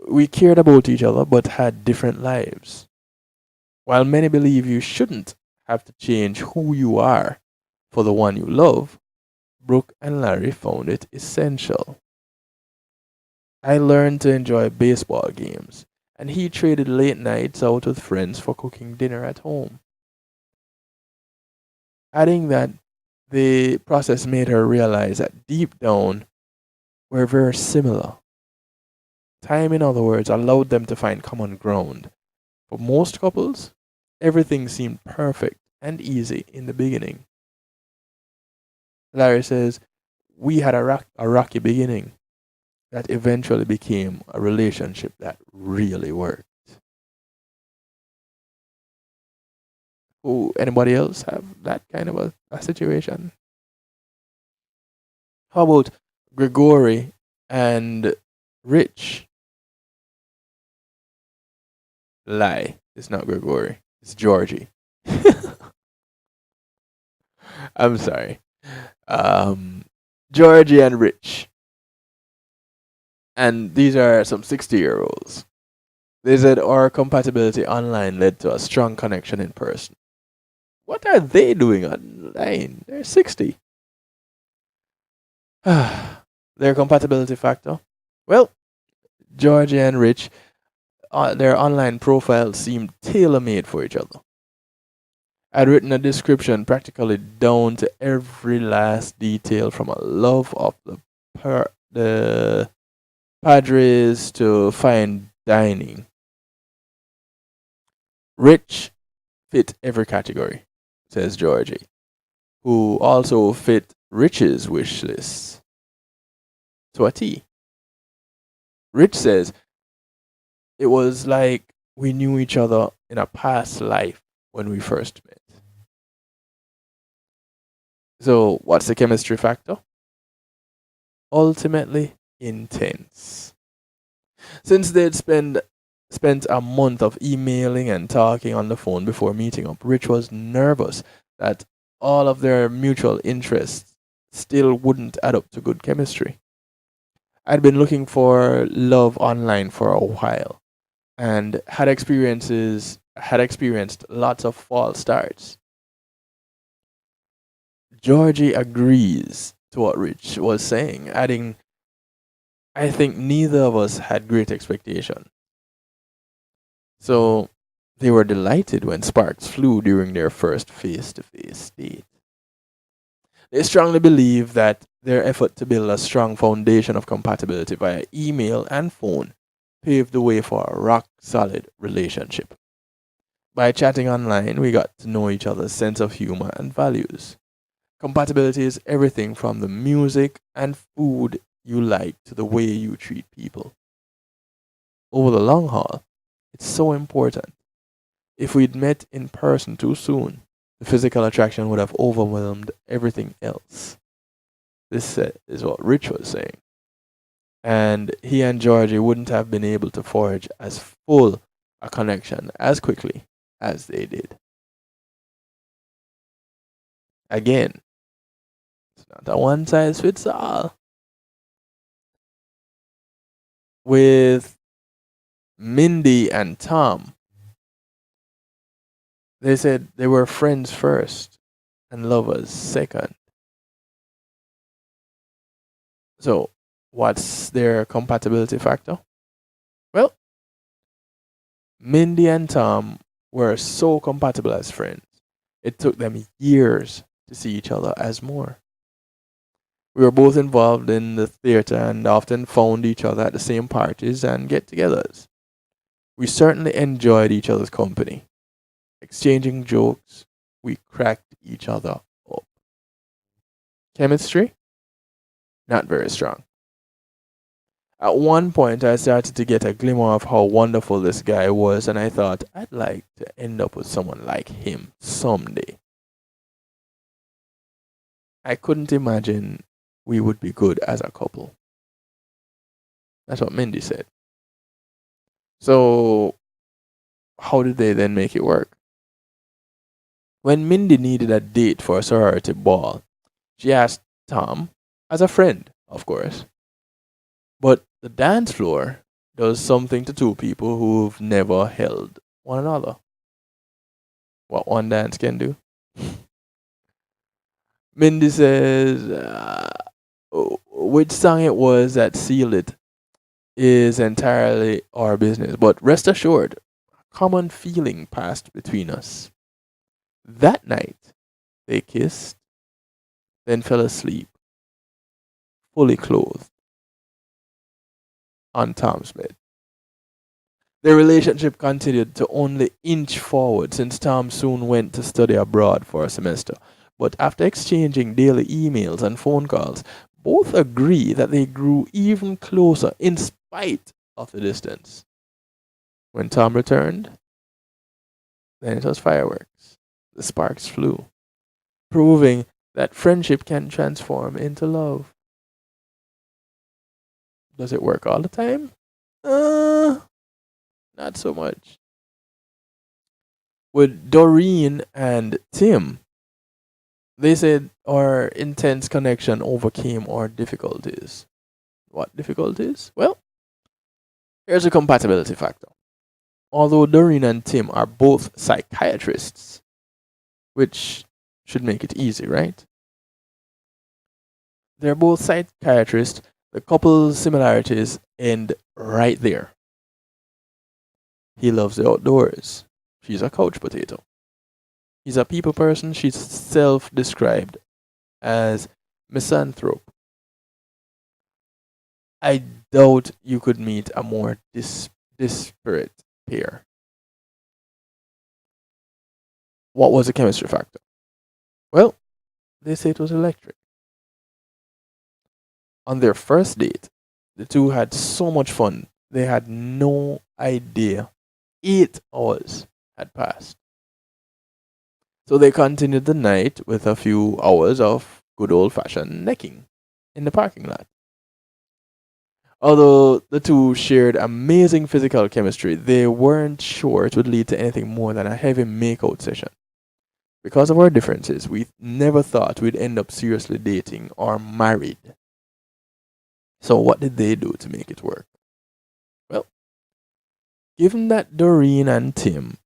we cared about each other but had different lives. While many believe you shouldn't have to change who you are for the one you love, Brooke and Larry found it essential. I learned to enjoy baseball games, and he traded late nights out with friends for cooking dinner at home. Adding that the process made her realize that deep down, we're very similar. Time, in other words, allowed them to find common ground. For most couples, everything seemed perfect and easy in the beginning. Larry says, we had a rocky beginning that eventually became a relationship that really worked. Oh, anybody else have that kind of a situation? How about Gregory and Rich? Lie. It's not Gregory. It's Georgie. I'm sorry. Georgie and Rich, and these are some 60-year-olds. They said our compatibility online led to a strong connection in person. What are they doing online? They're 60. Their compatibility factor? Well, Georgie and Rich, their online profiles seemed tailor made for each other. I'd written a description practically down to every last detail, from a love of the Padres to fine dining. Rich fit every category, says Georgie, who also fit Rich's wish list to a T. Rich says it was like we knew each other in a past life when we first met. So, what's the chemistry factor? Ultimately, intense. Since they'd spent a month of emailing and talking on the phone before meeting up, Rich was nervous that all of their mutual interests still wouldn't add up to good chemistry. I'd been looking for love online for a while and had experienced lots of false starts. Georgie agrees to what Rich was saying, adding, I think neither of us had great expectations. So they were delighted when sparks flew during their first face to face date. They strongly believe that their effort to build a strong foundation of compatibility via email and phone paved the way for a rock solid relationship. By chatting online, we got to know each other's sense of humor and values. Compatibility is everything from the music and food you like to the way you treat people. Over the long haul, it's so important. If we'd met in person too soon, the physical attraction would have overwhelmed everything else. This is what Rich was saying. And he and Georgie wouldn't have been able to forge as full a connection as quickly as they did. Again, it's not a one size fits all. With Mindy and Tom, they said they were friends first and lovers second. So, what's their compatibility factor? Well, Mindy and Tom were so compatible as friends. It took them years to see each other as more. We were both involved in the theater and often found each other at the same parties and get togethers. We certainly enjoyed each other's company. Exchanging jokes, we cracked each other up. Chemistry? Not very strong. At one point, I started to get a glimmer of how wonderful this guy was, and I thought I'd like to end up with someone like him someday. I couldn't imagine we would be good as a couple. That's what Mindy said. So, how did they then make it work? When Mindy needed a date for a sorority ball, she asked Tom, as a friend, of course. But the dance floor does something to two people who've never held one another. What one dance can do. Mindy says, which song it was that sealed it is entirely our business. But rest assured, a common feeling passed between us. That night, they kissed, then fell asleep, fully clothed, on Tom's bed. Their relationship continued to only inch forward since Tom soon went to study abroad for a semester. But after exchanging daily emails and phone calls, both agree that they grew even closer in spite of the distance. When Tom returned, then it was fireworks. The sparks flew, proving that friendship can transform into love. Does it work all the time? Not so much. With Doreen and Tim, They said our intense connection overcame our difficulties. What difficulties? Well, here's a compatibility factor. Although Doreen and Tim are both psychiatrists, which should make it easy, right? They're both psychiatrists. The couple's similarities end right there. He loves the outdoors. She's a couch potato. He's a people person. She's self-described as misanthrope. I doubt you could meet a more disparate pair. What was the chemistry factor? Well, they say it was electric. On their first date, the two had so much fun, they had no idea 8 hours had passed. So they continued the night with a few hours of good old-fashioned necking in the parking lot. Although the two shared amazing physical chemistry, they weren't sure it would lead to anything more than a heavy makeout session. Because of our differences, we never thought we'd end up seriously dating or married. So what did they do to make it work? Well, given that Doreen and Tim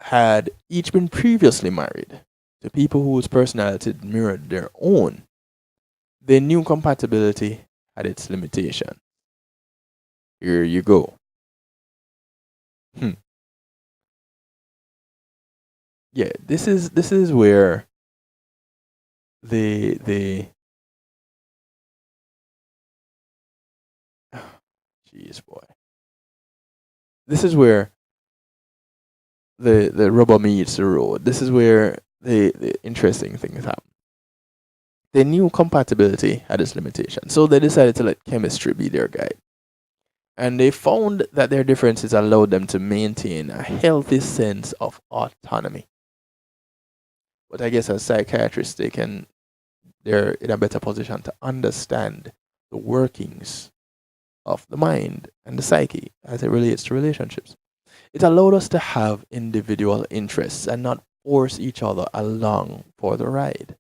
had each been previously married to people whose personality mirrored their own, they knew compatibility had its limitation. Here you go. Yeah, this is where the jeez boy. This is where the rubber meets the road. This is where the interesting things happen. They knew compatibility had its limitation, so they decided to let chemistry be their guide. And they found that their differences allowed them to maintain a healthy sense of autonomy. But I guess as psychiatrists, they're in a better position to understand the workings of the mind and the psyche as it relates to relationships. It allowed us to have individual interests and not force each other along for the ride.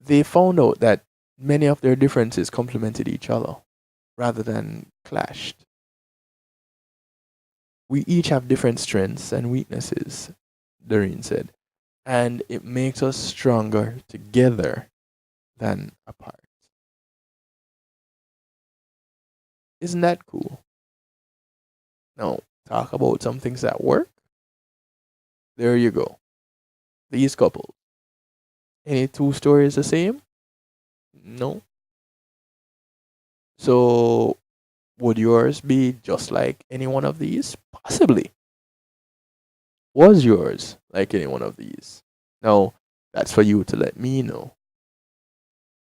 They found out that many of their differences complemented each other rather than clashed. We each have different strengths and weaknesses, Doreen said, and it makes us stronger together than apart. Isn't that cool? Now, talk about some things that work. There you go. These couples. Any two stories the same? No. So, would yours be just like any one of these? Possibly. Was yours like any one of these? Now, that's for you to let me know.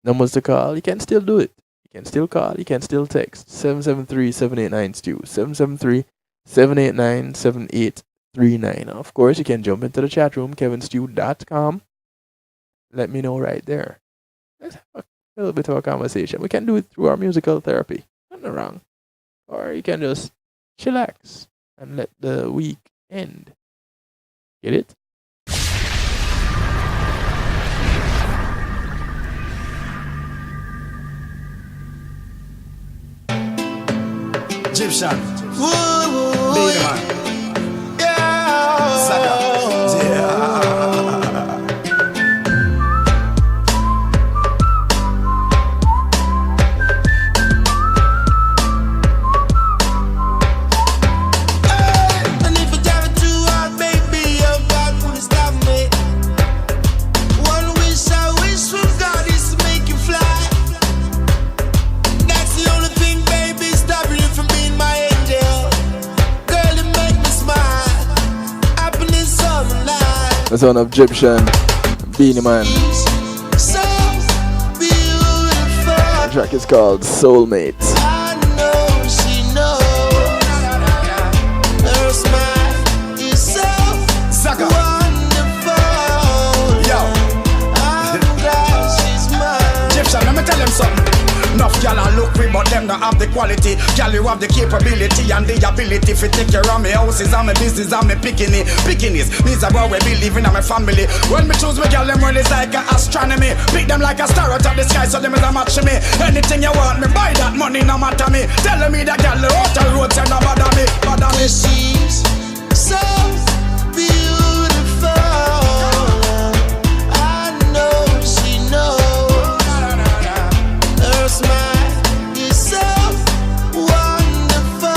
Numbers to call, you can still do it. You can still call, you can still text. 773-789-STEW. 773-789-7839. Of course, you can jump into the chat room, kevinstew.com. Let me know right there. Let's have a little bit of a conversation. We can do it through our musical therapy. Nothing wrong. Or you can just chillax and let the week end. Get it? Egyptian. Big man. Yeah. Saga. Yeah. The son of Egyptian, Beanie Man. So beautiful. The track is called Soulmate. I know she knows. Her smile is so wonderful. Yo. I'm glad she's mine. Egyptian, let me tell him something. Enough Y'all a look we but them not have the quality. Y'all you have the capability and the ability to take care of me houses and my business and me pickiness. Means about we believe in my family. When me choose me girl, them world is like astronomy. Pick them like a star out of the sky, so them is a match me. Anything you want me, buy that money, no matter me. Telling me that girl out the road, say no bother me. She's so beautiful. I know she knows. Her smile is so wonderful.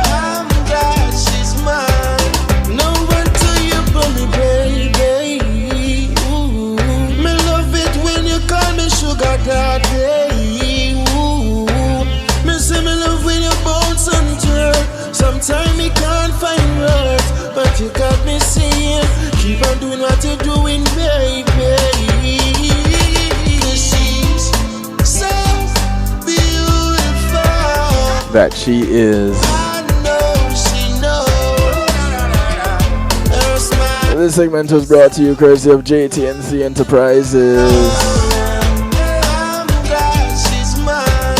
I'm glad she's mine. No one to you but me, baby. Ooh, me love it when you call me sugar daddy. Ooh, me say me love when you bounce and jerk. Sometimes me can't find words, but you got me saying, keep on doing what you're doing, baby. She's so beautiful. That she is. I know she knows. Her smile. This segment was brought to you courtesy of JTNC Enterprises. I'm glad she's mine.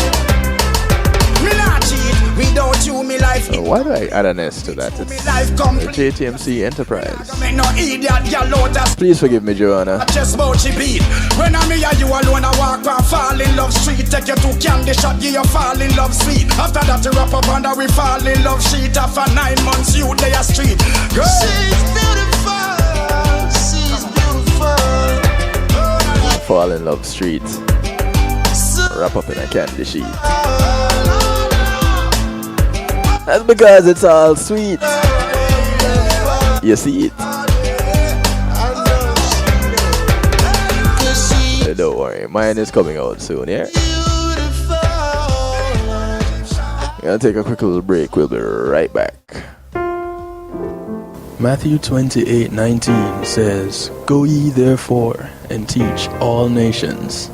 Me not cheat, without you me life. Why do I add an S to that? It's JTMC Enterprise. Me no idiot, girl out of Please forgive me, Joanna. just about she beat. When I'm here, you alone, I walk and fall in love street. Take you to candy shop, give you fall in love sweet. After that, you wrap up under we fall in love sheet. After 9 months, you day a street. Girl. She's beautiful. She's beautiful. Fall in love street. Wrap up in a candy sheet. That's because it's all sweet. You see it. Don't worry, mine is coming out soon, yeah? We're gonna take a quick little break, we'll be right back. Matthew 28:19 says, "Go ye therefore and teach all nations."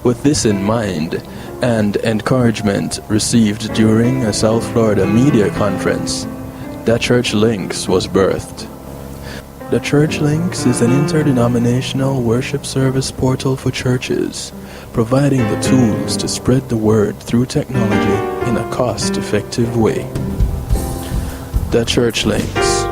With this in mind, and encouragement received during a South Florida media conference, The Church Links was birthed. The Church Links is an interdenominational worship service portal for churches, providing the tools to spread the word through technology in a cost-effective way. The Church Links,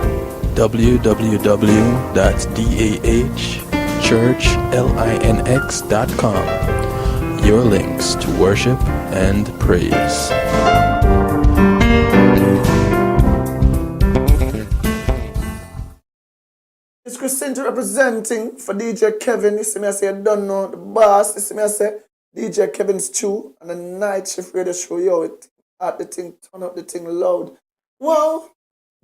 www.dahchurchlinx.com. Your links to worship and praise. It's Christina representing for DJ Kevin. You see me, I say, I don't know the boss. You see me, I say, DJ Kevin's Chew and the night shift radio show. Yo, it at the thing, turn up the thing loud. Whoa,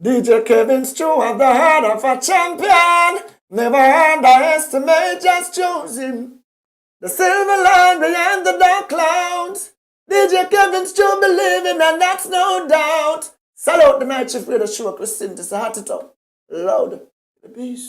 DJ Kevin's Chew at the heart of a champion. Never underestimate, just choose him. The silver line behind the dark clouds. DJ Kevin's Chew believing, and that's no doubt. Salute the night shift radio show, Christina. It's a hot it up loud. Peace.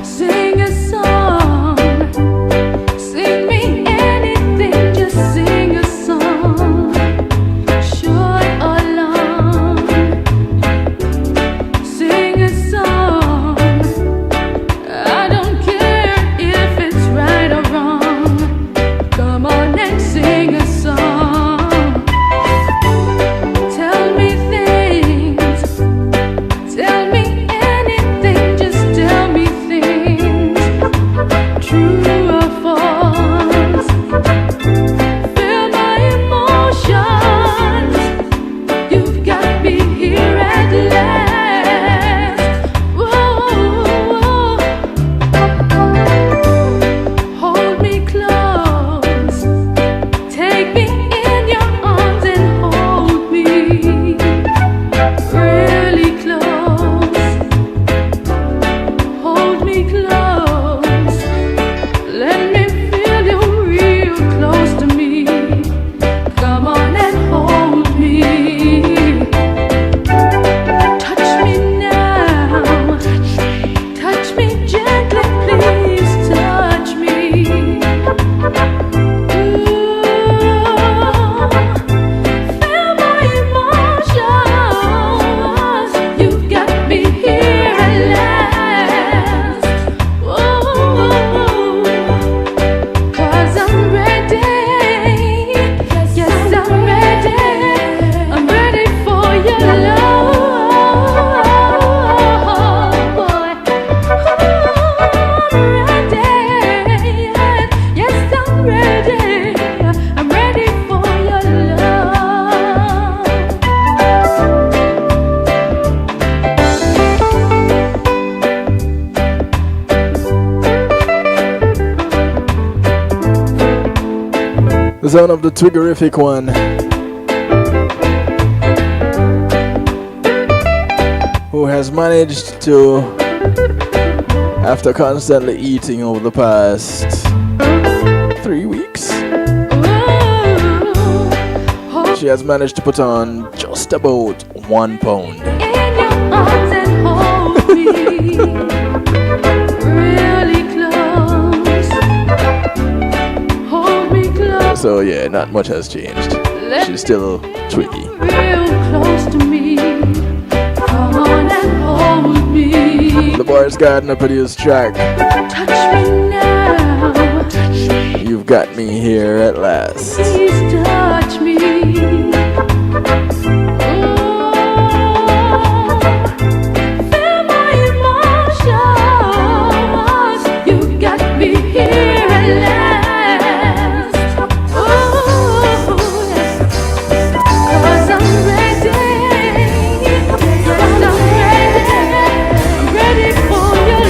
Sing a song, sing me any The sound of the Twiggerific one, who has managed to, after constantly eating over the past 3 weeks, she has managed to put on just about 1 pound. So yeah, not much has changed. She's still twiggy. The Boris Gardner produced track. You've got me here at last. Please touch me. Feel my emotions. You got me here at last. Cause I'm ready. I'm ready for your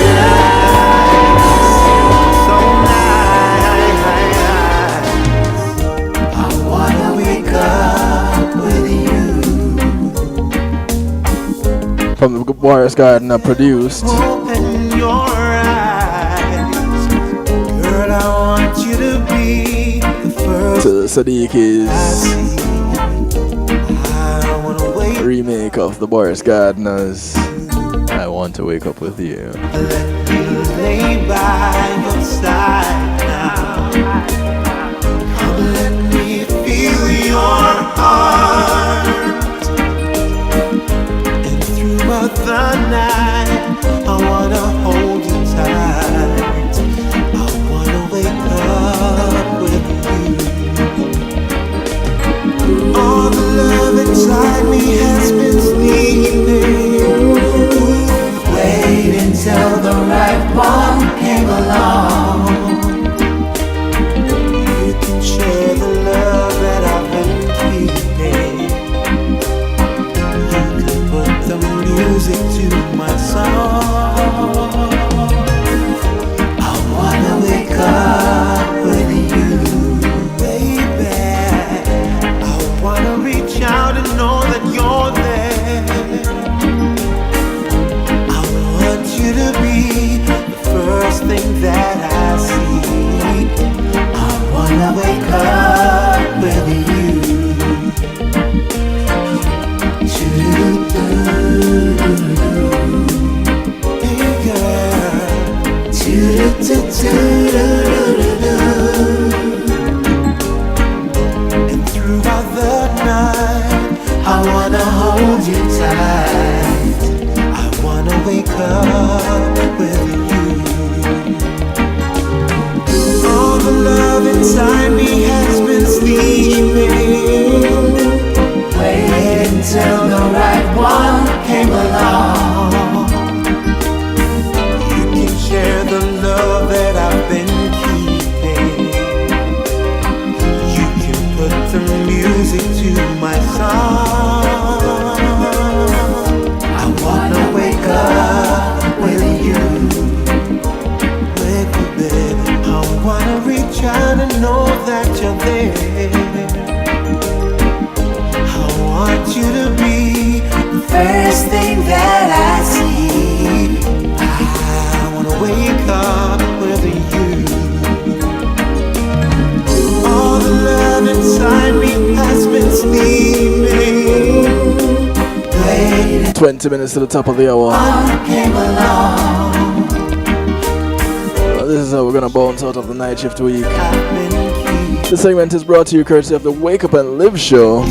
From the Boris Gardner produced. Open your eyes, girl. I want you to be the first. To Sadiqi's remake of the Boris Gardner's I Want to Wake Up With You. Lay by your side now. Come let me feel your heart. And throughout the night, I wanna hold you tight. I wanna wake up with you. All the love inside me has been sleeping. Wait until the right one came along. You can share the love that I've been keeping. You can put the music to my song. I wanna wake up with you, baby. I wanna reach out and know that you're there. I want you to be the first thing that I see. I wanna wake up with you. Hey girl. And throughout the night, I wanna hold you tight. I wanna wake up with you. All the love inside me has been sleeping. Wait until the right one came along. You can share the love that I've been keeping. You can put the music to my song. I wanna wake up with you. Wake up, baby. I wanna reach out and know that you're there. I want you to be the first thing that I see. I wanna wake up with you. All the love inside me has been sleeping. 20 minutes to the top of the hour. Came along. This is how we're gonna bounce out of the night shift week. This segment is brought to you courtesy of the Wake Up and Live show.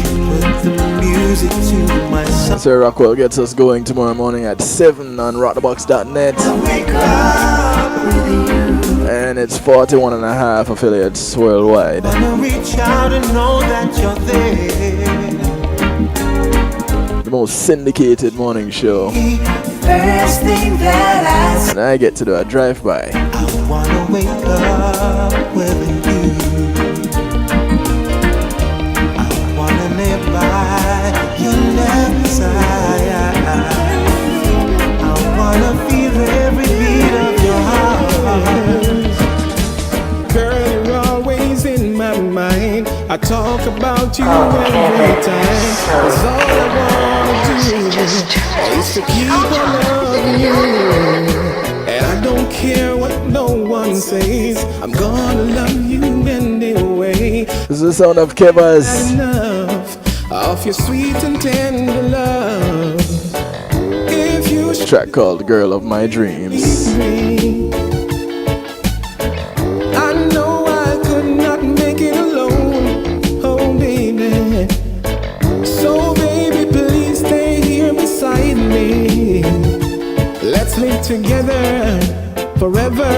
Sir Rockwell gets us going tomorrow morning at 7 on rockthebox.net. And it's 41 and a half affiliates worldwide. Reach out and know that you're there. The most syndicated morning show. First thing that I see. And I get to do a drive-by. I wanna wake up with you. I wanna live by your left side. I wanna feel every beat of your heart. Girl, you're always in my mind. I talk about you every time. 'Cause all I wanna do is to keep on loving you. And I don't care what no one says, I'm gonna love you anyway. This is the sound of Kevas. Enough of your sweet and tender love. If you track called Girl of My Dreams. I know I could not make it alone, oh baby. So baby, please stay here beside me. Let's live together forever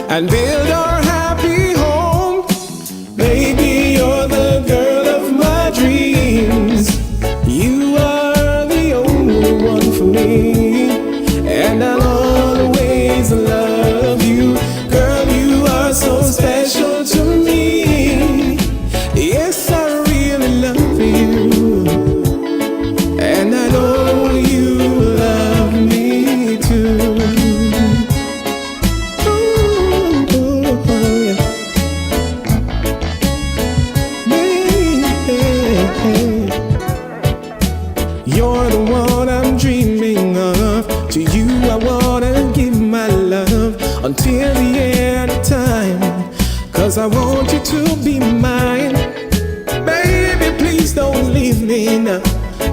and build our happy home. Baby, you're the girl of my dreams. You are the only one for me, and I'll always love you. Girl, you are so special to me. Yes, I really love you, and I know you love me too. You're the one I'm dreaming of. To you I wanna give my love until the end of time. 'Cause I want you to be mine. Baby, please don't leave me now.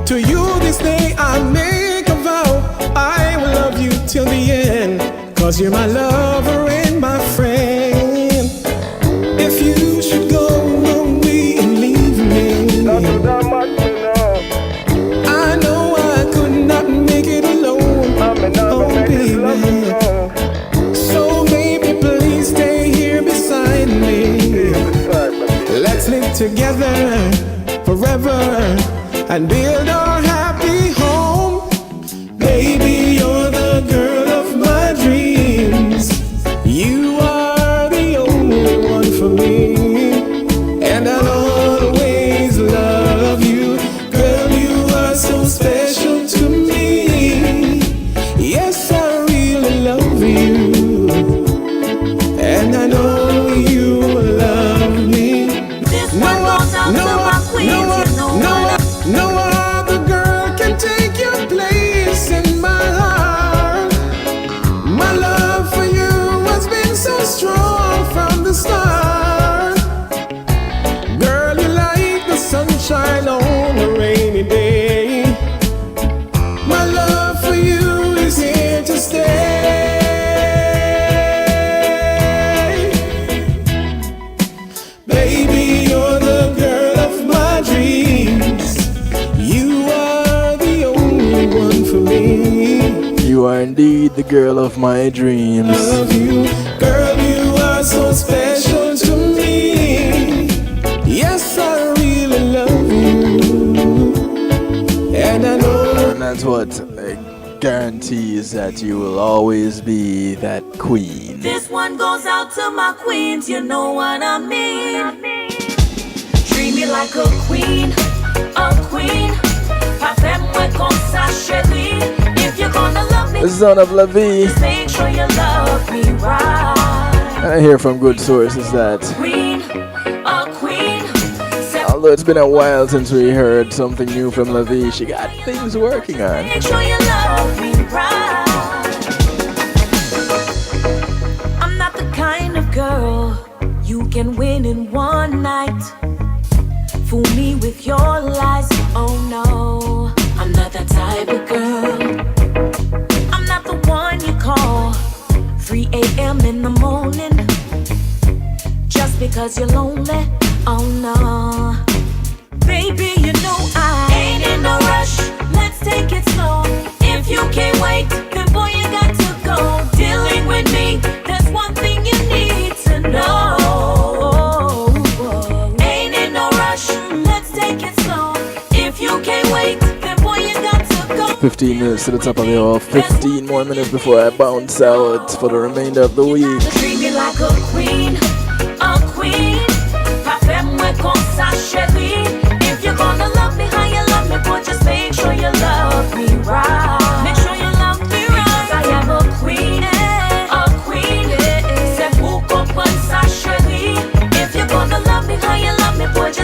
To you this day I make a vow. I will love you till the end. 'Cause you're my lover and my friend. If you should go away and leave me, I know I could not make it alone, oh baby. So baby, please stay here beside me. Let's live together forever and build our happy home. Baby, you're the girl of my dreams. You are the only one for me, and I'll always love you. Girl, you are so special to me. Yes, I really love you, and I know you love me. No other girl can take your place in my heart. My love for you has been so strong from the start. Girl, you like the sunshine on a rainy day. My love for you is here to stay. Baby, you're the girl of my dreams. You are the only one for me. You are indeed the girl of my dreams. Love you, girl, you are so special to me. Yes, I really love you, and I know. And that's what guarantees that you will always be that queen. This one goes out to my queens, you know what I mean. Treat me like a queen, a queen. Parfait-moi comme ça, chérie. If you're gonna love me, The son of Levi. just make sure you love me right. And I hear from good sources that Queen, a queen. although it's been a while since we heard something new from Levi, she got things working on. Make sure you love me right. I'm not the kind of girl you can win in one night. Fool me with your lies, oh no. I'm not that type of girl. I'm not the one you call 3 a.m. in the morning just because you're lonely, oh no. Baby, you know I ain't in no rush. Let's take it slow. If you can't wait, then boy, you got to go. Dealing with me, there's one thing you need to know. Ain't in no rush. Let's take it slow. If you can't wait, then boy, you got to go. 15 minutes to the top of the hour. 15 more minutes before I bounce out for the remainder of the week. Treat me like a queen, a queen. Parfait-moi comme ça, chérie. If you're gonna love me how you love me, boy, just make sure you love me right. Make sure you love me right. Because I am a queen, a queen. C'est pour comprendre ça, chérie. If you're gonna love me how you love me, boy, just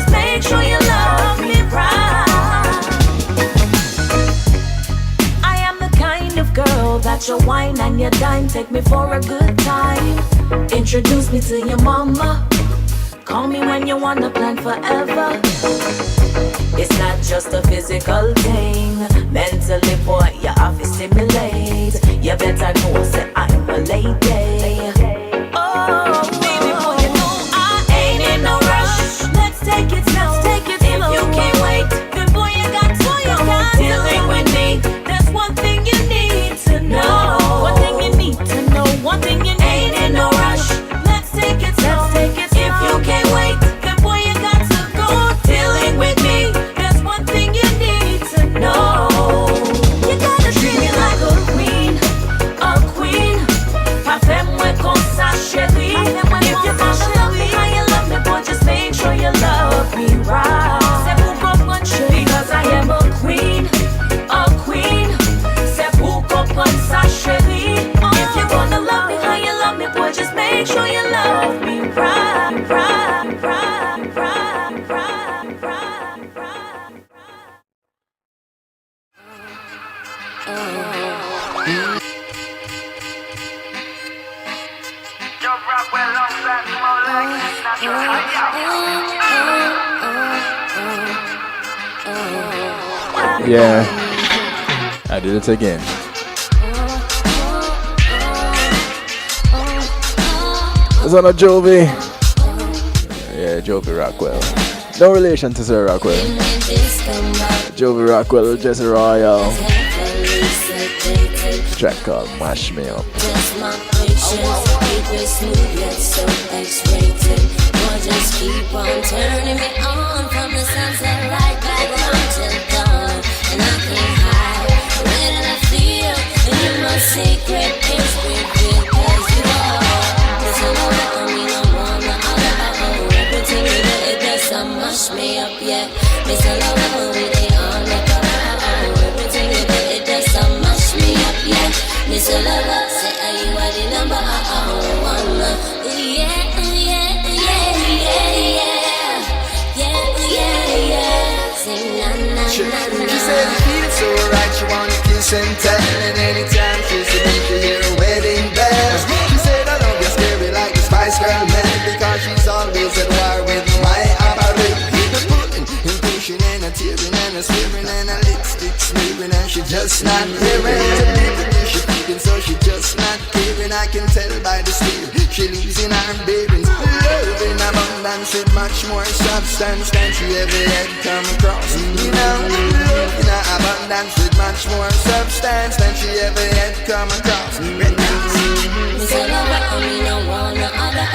your wine and your dine, take me for a good time. Introduce me to your mama. Call me when you wanna plan forever. It's not just a physical thing. Mentally, boy, you have to stimulate. You better know, say I'm a lady. Oh, baby boy, you know I ain't in no rush. Let's take it slow. If you can't wait, good boy, you got to. You're dealing with me. There's one thing you need to know. One thing you need to know. One thing you ain't in no rush. Let's take it slow. If you can't wait, good boy, you got to go. Dealing with me. There's one thing you need to know. You gotta treat me like a queen, a queen. Pa fais-moi comme ça, chérie. If you gonna love me how you love me, boy, just make sure you love me right. C'est pour comprendre, chérie, because I am a queen, a queen. C'est pour comprendre ça, chérie. If you gonna love me how you love me, boy, just make sure you love me right, right, right, right, right, right, right. Yeah, I did it again. It's on a Jovi. Yeah, Jovi Rockwell. No relation to Sir Rockwell. Jovi Rockwell, Jesse Royal. Track called Mash Me Up. Just my patience, keep it smooth yet so X-rated. Boy, just keep on turning me on from the sunset right back on till dawn. And I can't hide the way that I feel. And you're my secret, it's real, 'cause you are. This ain't no matter me no more, no other. Everything you do, it does some mash me up, yeah. Miss a love when we they on the cover. Everything you do, it does some mash me up, yeah. Miss a lover, say are you are the number one? Yeah, yeah, yeah, yeah, yeah, yeah, yeah, yeah. Sing na na na na. She said it feels so right, she wanna kiss and tell. And anytime she's to make her hear a wedding bell. She said I love you scary like the Spice Girl man, because she's always at war with my appetite. The pulling, impatient and a tearing and a swearing and a lipstick smearing, and she just not hearing. She feeling so she just not caring. I can tell by the steer she losing her bearings. Love in abundance with much more substance than she ever had come across. You know, love in abundance with much more substance than she ever had come across. Miss a lover, only no one, no other.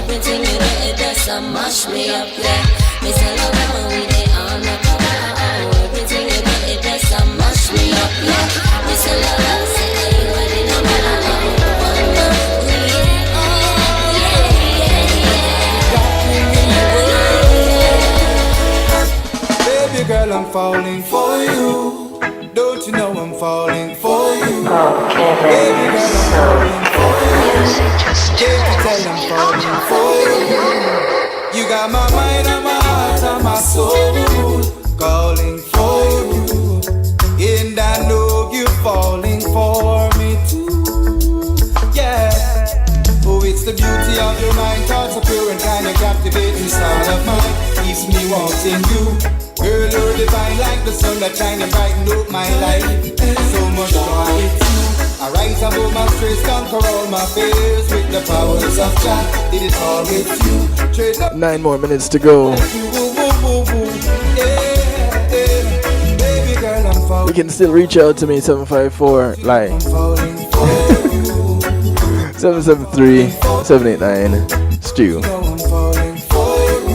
Everything you do, it does some mash me up, yeah. Miss a lover, when we they on the cover. Everything you do, it does some mash me up, yeah. Miss a lover, say are you ready no matter Baby girl, I'm falling for you. Don't you know I'm falling for you? Baby girl, I'm falling for you. Can't you tell I'm falling for you? You got my mind and my heart and my soul calling for you. And I know you're falling for me too. Yeah. Oh, it's the beauty of your mind, thoughts are pure and kind of captivating style of mine. Keeps me wanting you. Girl, you're divine like the sun that shines and brighten up my life. So much joy with you. I rise above my stress, conquer all my fears with the powers of Jah. Did it all with you. 9 more minutes to go. You can still reach out to me 754 like 773-789 Stu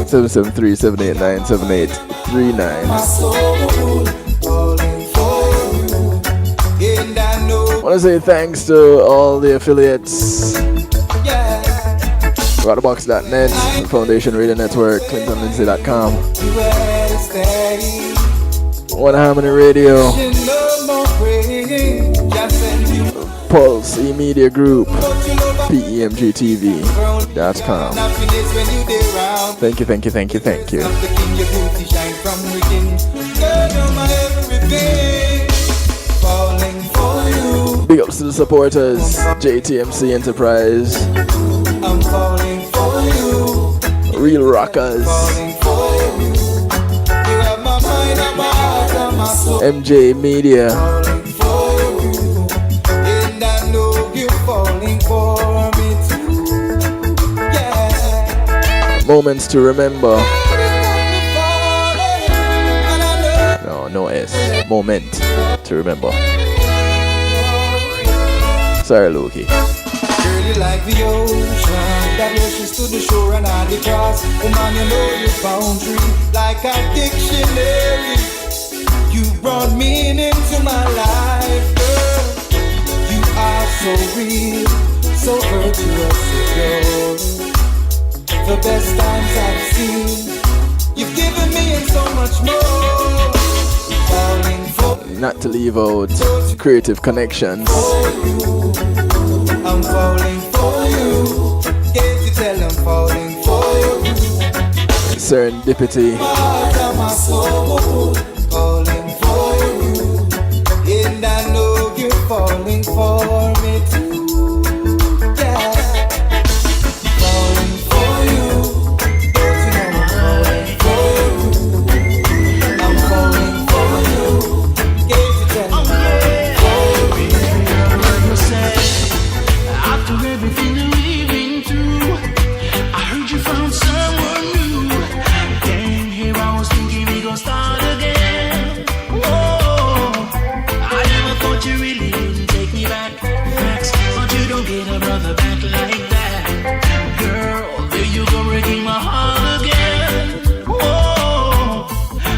773-789-7839. I want to say thanks to all the affiliates. Rotterbox.net, Foundation Radio Network, ClintonLindsay.com, One Harmony Radio, Pulse E-Media Group, PEMGTV.com. Thank you, thank you, thank you, thank you. Big ups to the supporters, JTMC Enterprise, I'm falling for you. Real Rockers, Falling for you. You have my mind and my heart and my soul. MJ Media, Falling for you. And I know you're falling for me too. Yeah. Moments to Remember. No S. Moment to remember. Sorry, Loki. Girl, you like the ocean that rushes to the shore and all the cross. Woman, you know your boundary like a dictionary. You brought meaning to my life, girl. You are so real, so virtuous, so pure. The best times I've seen, you've given me and so much more. Not to leave out Creative Connections. I'm falling for you. Can't you tell I'm falling for you? Serendipity. My heart and my soul, falling for you. And I know you're falling for me too. Yeah. Falling for you. Don't you know I'm falling for you? I'm falling for you. Can't you tell I'm falling for you? After everything that we've been through, I heard you found someone new. Then here I was thinking we gon' start again. Whoa, I never thought you really didn't take me back. But you don't get a brother back like that. Girl, there you go breaking my heart again. Whoa,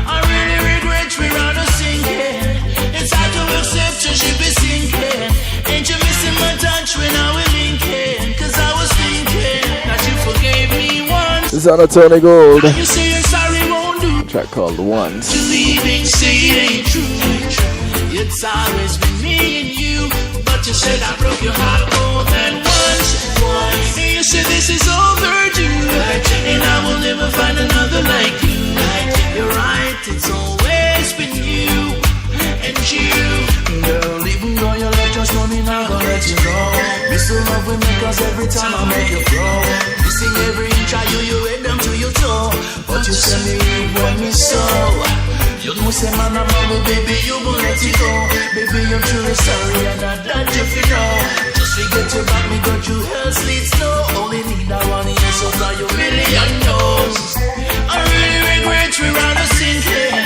I really regret we're out of sinking. It's hard to accept your ship is sinking. Ain't you missing my touch when I was linking? Cause I was thinking that you forgave me once. This is on a Tony Gold. And you say you're sorry won't do. Track called Once. Believing, say it ain't true. It's always been me and you. But you said I broke your heart more than once. And you said this is overdue. And I will never find another like you. You're right, it's always been you and you. Girl, even though you left, just know me not gonna let you go. Miss the love we make us every time I make you flow. Missing every inch of you, you head down to your toe. But you send me read when me so. You know say man I'm humble, baby, you won't let it go. Baby, I'm truly sorry and I that you feel know. Just forget you back me, go through hell sleet snow. Only need that one year, so fly you million knows. I really regret we're out of sinking.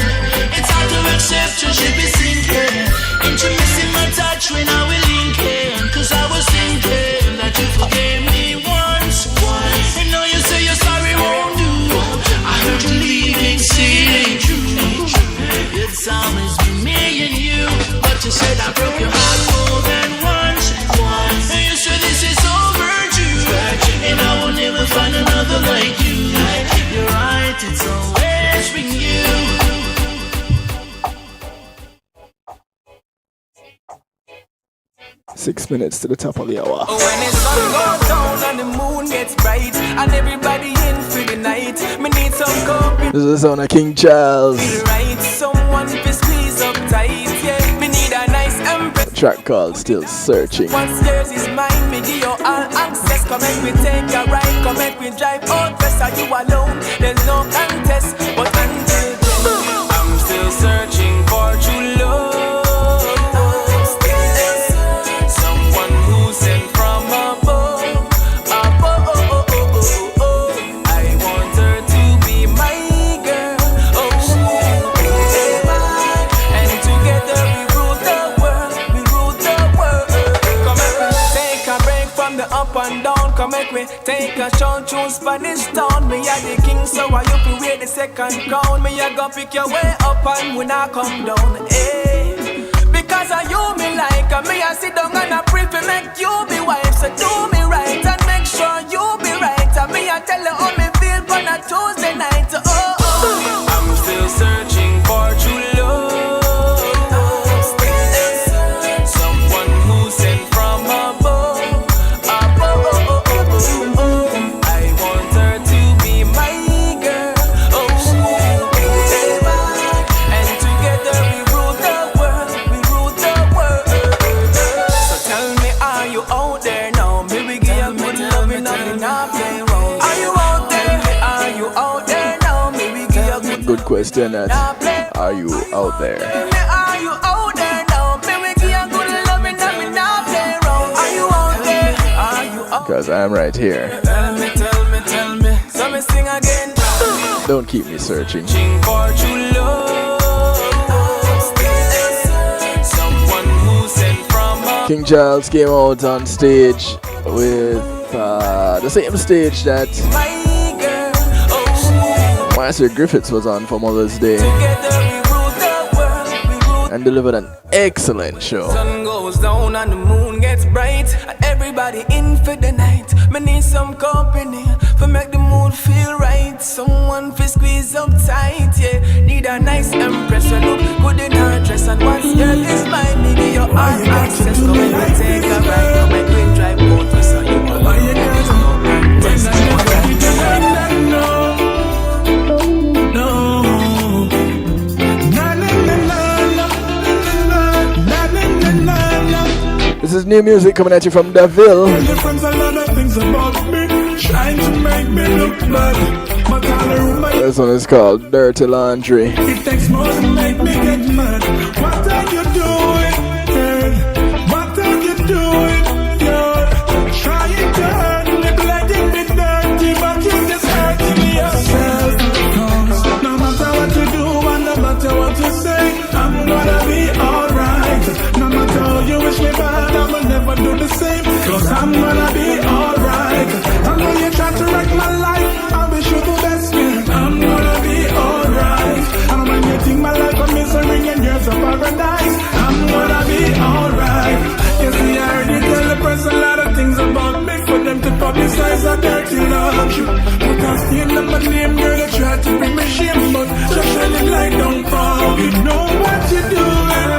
It's hard to accept your ship is sinking. Ain't you missing my touch when I was linking? Cause I was thinking that you forgave me once. And now you say you're sorry won't do. I heard you leaving, say it ain't true. It's always been me and you. But you said I broke your heart more than once. And you said this is overdue. And I will never find another like you. You're right, it's always been you. 6 minutes to the top of the hour. When the sun goes down and the moon gets bright and everybody in for the night, me need some company. This is the sound of King Charles. Feel right, someone to squeeze up tight. Yeah, me need a nice embrace. A track called Still Searching. Once yours is mine, me give you all access. Come and we take a ride, come and we drive out west. Are you alone? There's no contest, but until then, I'm still searching for true love. And down, come make me take a shot through Spanish town. Me a the king, so I you fi wear the second crown. Me a go pick your way up and when I come down, hey. Because I you me like, and me a sit down and I pray to make you be wife. So do me right and make sure you be right. And me a tell you how me feel on a Tuesday night. Oh, oh. I'm still searching for true love. Someone who sent from above. good question. That are you out there? Are you out there now? Baby, give a good loving that me not play around. Are you out there? Are you out? Because I'm right here. Tell me. So me sing again. Don't keep me searching. For true love. Someone who sent from up. King Charles came out on stage with the same stage that Master Griffiths was on for Mother's Day and delivered an excellent show. Sun goes down and the moon gets bright, and everybody in for the night. Me need some company for make the mood feel right. Someone for squeeze up tight, yeah. Need a nice empress, you look good in her dress, and once girl is mine, me give your heart access. Come and we take a ride, come and we drive boat to so you go. Why you got to know? This is new music coming at you from Daville. Your friends a lot of things about me, trying to make me look bad. This one is called Dirty Laundry. It takes more to make me get mad. What are you doing, girl? What are you doing, girl? Trying to hurt me, letting me dirty, but you just hurting yourself. No matter what you do and no matter what you say, I'm gonna be alright. No matter how you wish me bad, I will never do the same. Cause I'm gonna be alright. I know you try to wreck my life, I wish you the best, man. I'm gonna be alright. And when you think my life a misery and years of paradise, I'm gonna be alright. You see, I already tell the press a lot of things about me for them to publicize a dirty love. But I still know my name, girl, they try to bring me shame, but just shine it like don't fall. You know what you doing,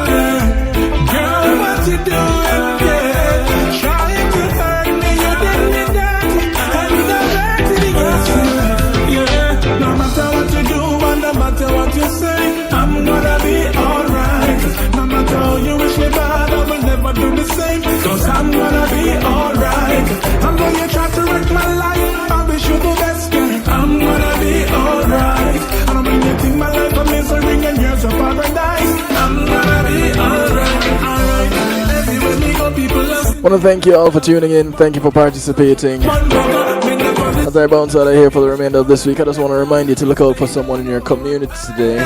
girl, what you doing, yeah. Trying to hurt me, you did me dirty, and you got dirty yourself, yeah. No matter what you do and no matter what you say, I'm gonna be alright. No matter how you wish me bad, I will never do the same. Cause I'm gonna be alright. I'm gonna try to wreck my life, I wish you the best, girl. I'm gonna be alright. And when you think my life a misery and years of paradise, I'm gonna be alright, alright. Everywhere we go, people are I want to thank you all for tuning in. Thank you for participating. As I bounce out of here for the remainder of this week, I just want to remind you to look out for someone in your community today.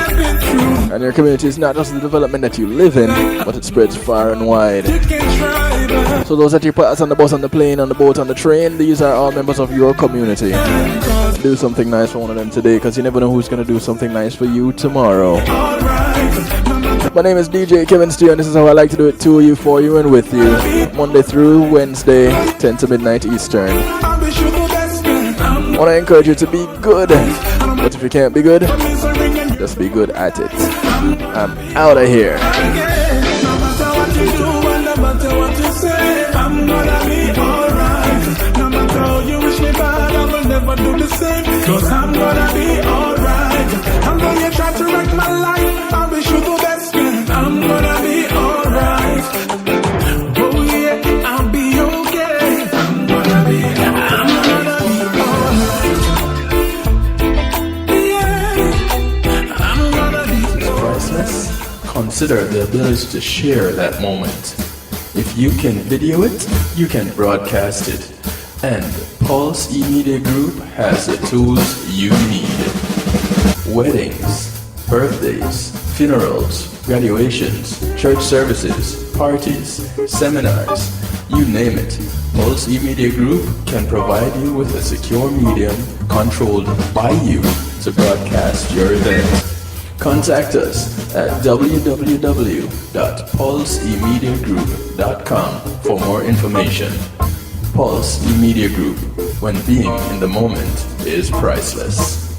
And your community is not just the development that you live in, but it spreads far and wide. So those that you pass on the bus, on the plane, on the boat, on the train, these are all members of your community. Do something nice for one of them today, because you never know who's going to do something nice for you tomorrow. My name is DJ Kevin Steele, and this is how I like to do it to you, for you, and with you. Monday through Wednesday, 10 to midnight Eastern. I want to encourage you to be good, but if you can't be good, just be good at it. I'm out of here. no matter what you do and no matter what you say, I'm gonna be alright. No matter how you wish me bad, I will never do the same. Cause I'm gonna be alright. I'm gonna try to wreck my life, I wish you the best, girl. I'm gonna be alright. Oh yeah, I'll be okay. I'm gonna be alright. Yeah, I'm gonna be Priceless. Consider the ability to share that moment. If you can video it, you can broadcast it. And Pulse E-Media Group has the tools you need. Weddings, birthdays, funerals, graduations, church services, parties, seminars, you name it. Pulse E-Media Group can provide you with a secure medium controlled by you to broadcast your event. Contact us at www.pulsemediagroup.com for more information. Pulse E-Media Group, when being in the moment is priceless.